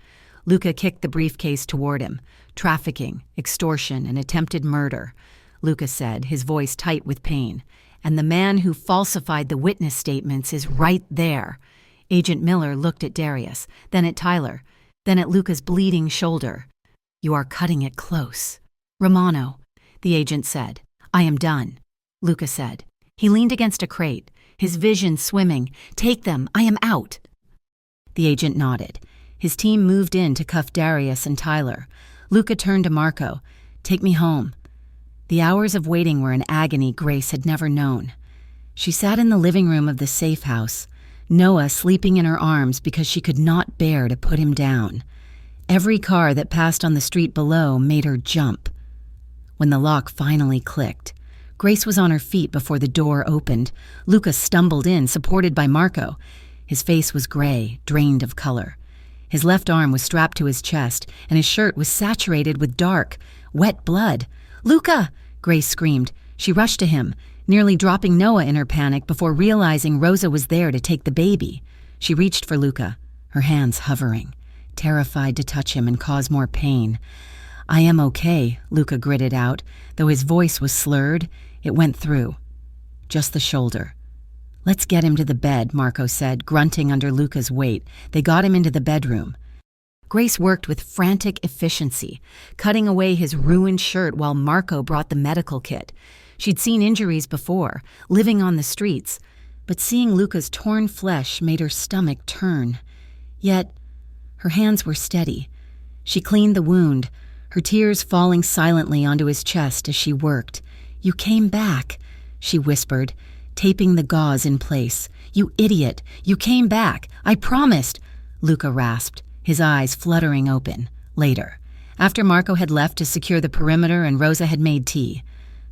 Luca kicked the briefcase toward him. "Trafficking, extortion, and attempted murder," Luca said, his voice tight with pain. "And the man who falsified the witness statements is right there." Agent Miller looked at Darius, then at Tyler, then at Luca's bleeding shoulder. "You are cutting it close." "Romano," the agent said. "I am done," Luca said. He leaned against a crate, his vision swimming. "Take them, I am out." The agent nodded. His team moved in to cuff Darius and Tyler. Luca turned to Marco. "Take me home." The hours of waiting were an agony Grace had never known. She sat in the living room of the safe house, Noah sleeping in her arms because she could not bear to put him down. Every car that passed on the street below made her jump. When the lock finally clicked, Grace was on her feet before the door opened. Luca stumbled in, supported by Marco. His face was gray, drained of color. His left arm was strapped to his chest, and his shirt was saturated with dark, wet blood. "Luca!" Grace screamed. She rushed to him, nearly dropping Noah in her panic before realizing Rosa was there to take the baby. She reached for Luca, her hands hovering, terrified to touch him and cause more pain. "I am okay," Luca gritted out. Though his voice was slurred, it went through. "Just the shoulder." "Let's get him to the bed," Marco said, grunting under Luca's weight. They got him into the bedroom. Grace worked with frantic efficiency, cutting away his ruined shirt while Marco brought the medical kit. She'd seen injuries before, living on the streets, but seeing Luca's torn flesh made her stomach turn. Yet, her hands were steady. She cleaned the wound, her tears falling silently onto his chest as she worked. "You came back," she whispered, taping the gauze in place. "You idiot! You came back! I promised!" Luca rasped, his eyes fluttering open. Later, after Marco had left to secure the perimeter and Rosa had made tea,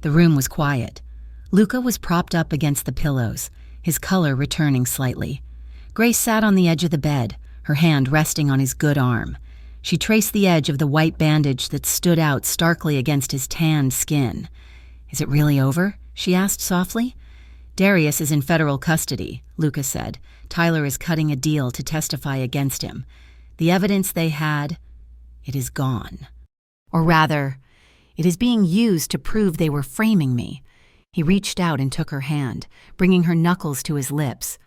the room was quiet. Luca was propped up against the pillows, his color returning slightly. Grace sat on the edge of the bed, her hand resting on his good arm. She traced the edge of the white bandage that stood out starkly against his tanned skin. "Is it really over?" she asked softly. "Darius is in federal custody," Luca said. "Tyler is cutting a deal to testify against him. The evidence they had, it is gone. Or rather, it is being used to prove they were framing me." He reached out and took her hand, bringing her knuckles to his lips.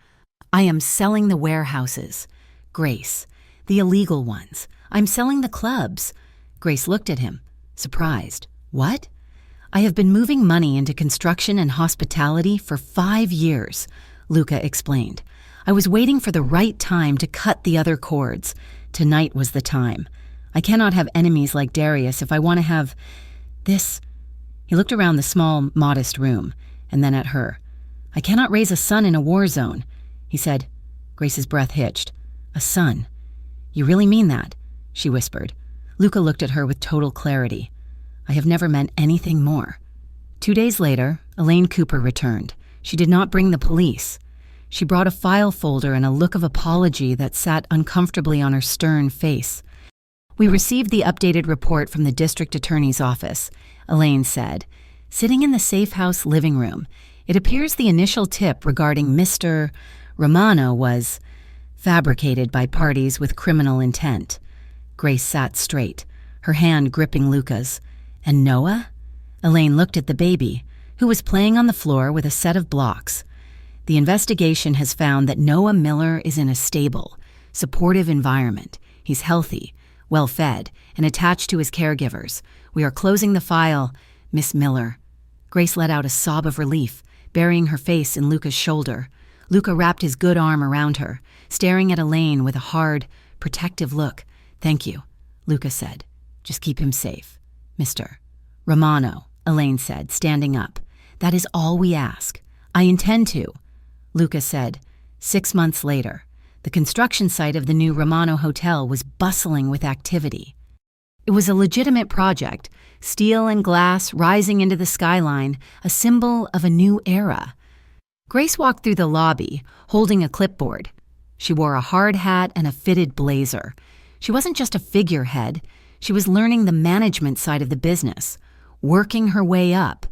"I am selling the warehouses. Grace, the illegal ones. I'm selling the clubs." Grace looked at him, surprised. "What?" "I have been moving money into construction and hospitality for 5 years, Luca explained. "I was waiting for the right time to cut the other cords. Tonight was the time. I cannot have enemies like Darius if I want to have this." He looked around the small, modest room, and then at her. "I cannot raise a son in a war zone," he said. Grace's breath hitched. "A son? You really mean that?" she whispered. Luca looked at her with total clarity. "I have never meant anything more." 2 days later, Elaine Cooper returned. She did not bring the police. She brought a file folder and a look of apology that sat uncomfortably on her stern face. "We received the updated report from the district attorney's office," Elaine said. "Sitting in the safe house living room, it appears the initial tip regarding Mr. Romano was fabricated by parties with criminal intent." Grace sat straight, her hand gripping Luca's. "And Noah?" Elaine looked at the baby, who was playing on the floor with a set of blocks. "The investigation has found that Noah Miller is in a stable, supportive environment. He's healthy, well-fed, and attached to his caregivers. We are closing the file, Miss Miller." Grace let out a sob of relief, burying her face in Luca's shoulder. Luca wrapped his good arm around her, staring at Elaine with a hard, protective look. "Thank you," Luca said. "Just keep him safe." "Mr. Romano," Elaine said, standing up. "That is all we ask." "I intend to," Luca said. 6 months later, the construction site of the new Romano Hotel was bustling with activity. It was a legitimate project, steel and glass rising into the skyline, a symbol of a new era. Grace walked through the lobby, holding a clipboard. She wore a hard hat and a fitted blazer. She wasn't just a figurehead. She was learning the management side of the business, working her way up.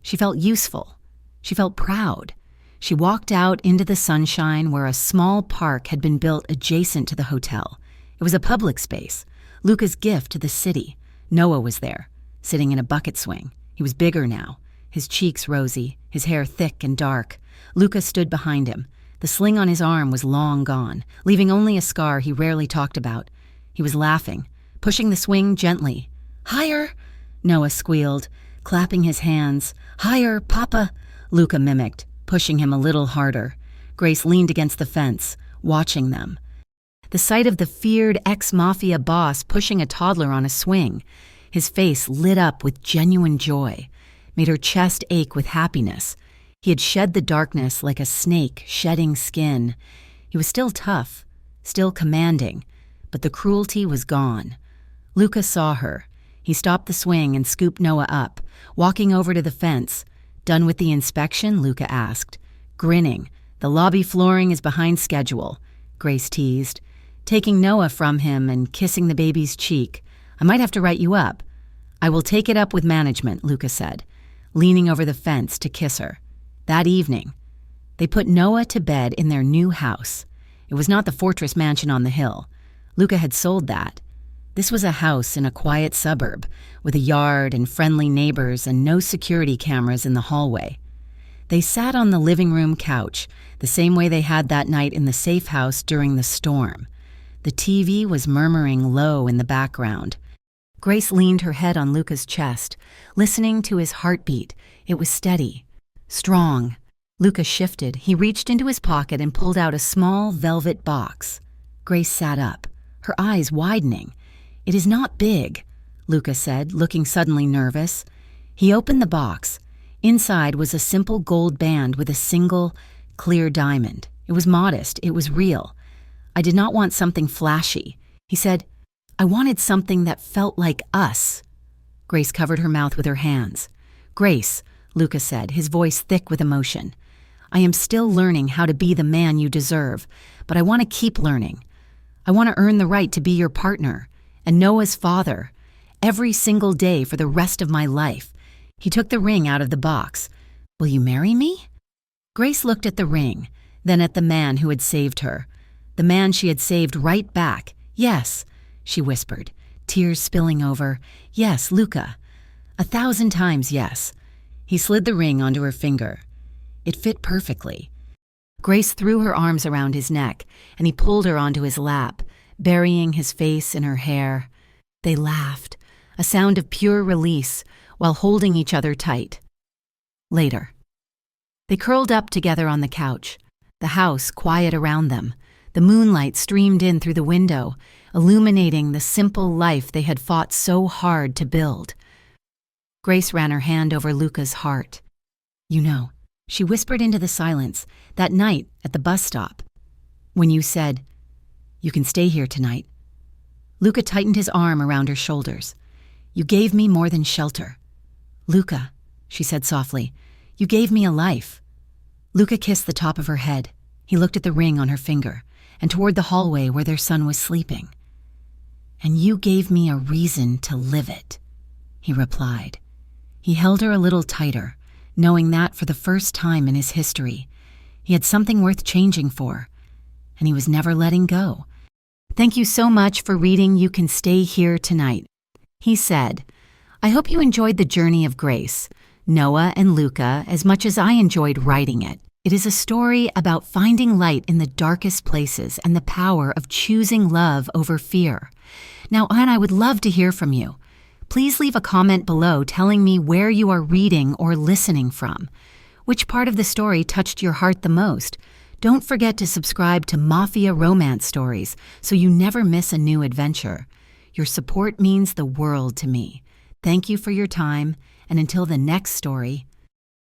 She felt useful. She felt proud. She walked out into the sunshine where a small park had been built adjacent to the hotel. It was a public space, Luca's gift to the city. Noah was there, sitting in a bucket swing. He was bigger now, his cheeks rosy, his hair thick and dark. Luca stood behind him. The sling on his arm was long gone, leaving only a scar he rarely talked about. He was laughing, pushing the swing gently. "Higher!" Noah squealed, clapping his hands. "Higher, Papa!" Luca mimicked, pushing him a little harder. Grace leaned against the fence, watching them. The sight of the feared ex-mafia boss pushing a toddler on a swing, his face lit up with genuine joy, made her chest ache with happiness. He had shed the darkness like a snake shedding skin. He was still tough, still commanding, but the cruelty was gone. Luca saw her. He stopped the swing and scooped Noah up, walking over to the fence. Done with the inspection? Luca asked, grinning. The lobby flooring is behind schedule, Grace teased, taking Noah from him and kissing the baby's cheek. I might have to write you up. I will take it up with management, Luca said, leaning over the fence to kiss her. That evening, they put Noah to bed in their new house. It was not the fortress mansion on the hill. Luca had sold that. This was a house in a quiet suburb, with a yard and friendly neighbors and no security cameras in the hallway. They sat on the living room couch, the same way they had that night in the safe house during the storm. The TV was murmuring low in the background. Grace leaned her head on Luca's chest, listening to his heartbeat. It was steady, strong. Luca shifted. He reached into his pocket and pulled out a small velvet box. Grace sat up, her eyes widening. It is not big, Luca said, looking suddenly nervous. He opened the box. Inside was a simple gold band with a single, clear diamond. It was modest. It was real. I did not want something flashy. He said, I wanted something that felt like us. Grace covered her mouth with her hands. Grace, Luca said, his voice thick with emotion. I am still learning how to be the man you deserve, but I want to keep learning. I want to earn the right to be your partner and Noah's father every single day for the rest of my life. He took the ring out of the box. Will you marry me? Grace looked at the ring, then at the man who had saved her. The man she had saved right back. Yes, she whispered, tears spilling over. Yes, Luca. 1,000 times yes. He slid the ring onto her finger. It fit perfectly. Grace threw her arms around his neck, and he pulled her onto his lap, burying his face in her hair. They laughed, a sound of pure release, while holding each other tight. Later. They curled up together on the couch, the house quiet around them. The moonlight streamed in through the window, illuminating the simple life they had fought so hard to build. Grace ran her hand over Luca's heart. You know, she whispered into the silence, that night at the bus stop, when you said, you can stay here tonight. Luca tightened his arm around her shoulders. You gave me more than shelter. Luca, she said softly, you gave me a life. Luca kissed the top of her head. He looked at the ring on her finger and toward the hallway where their son was sleeping. And you gave me a reason to live it, he replied. He held her a little tighter, knowing that for the first time in his history, he had something worth changing for, and he was never letting go. Thank you so much for reading You Can Stay Here Tonight, he said. I hope you enjoyed the journey of Grace, Noah and Luca, as much as I enjoyed writing it. It is a story about finding light in the darkest places and the power of choosing love over fear. Now, Anne, I would love to hear from you. Please leave a comment below telling me where you are reading or listening from. Which part of the story touched your heart the most? Don't forget to subscribe to Mafia Romance Stories so you never miss a new adventure. Your support means the world to me. Thank you for your time, and until the next story,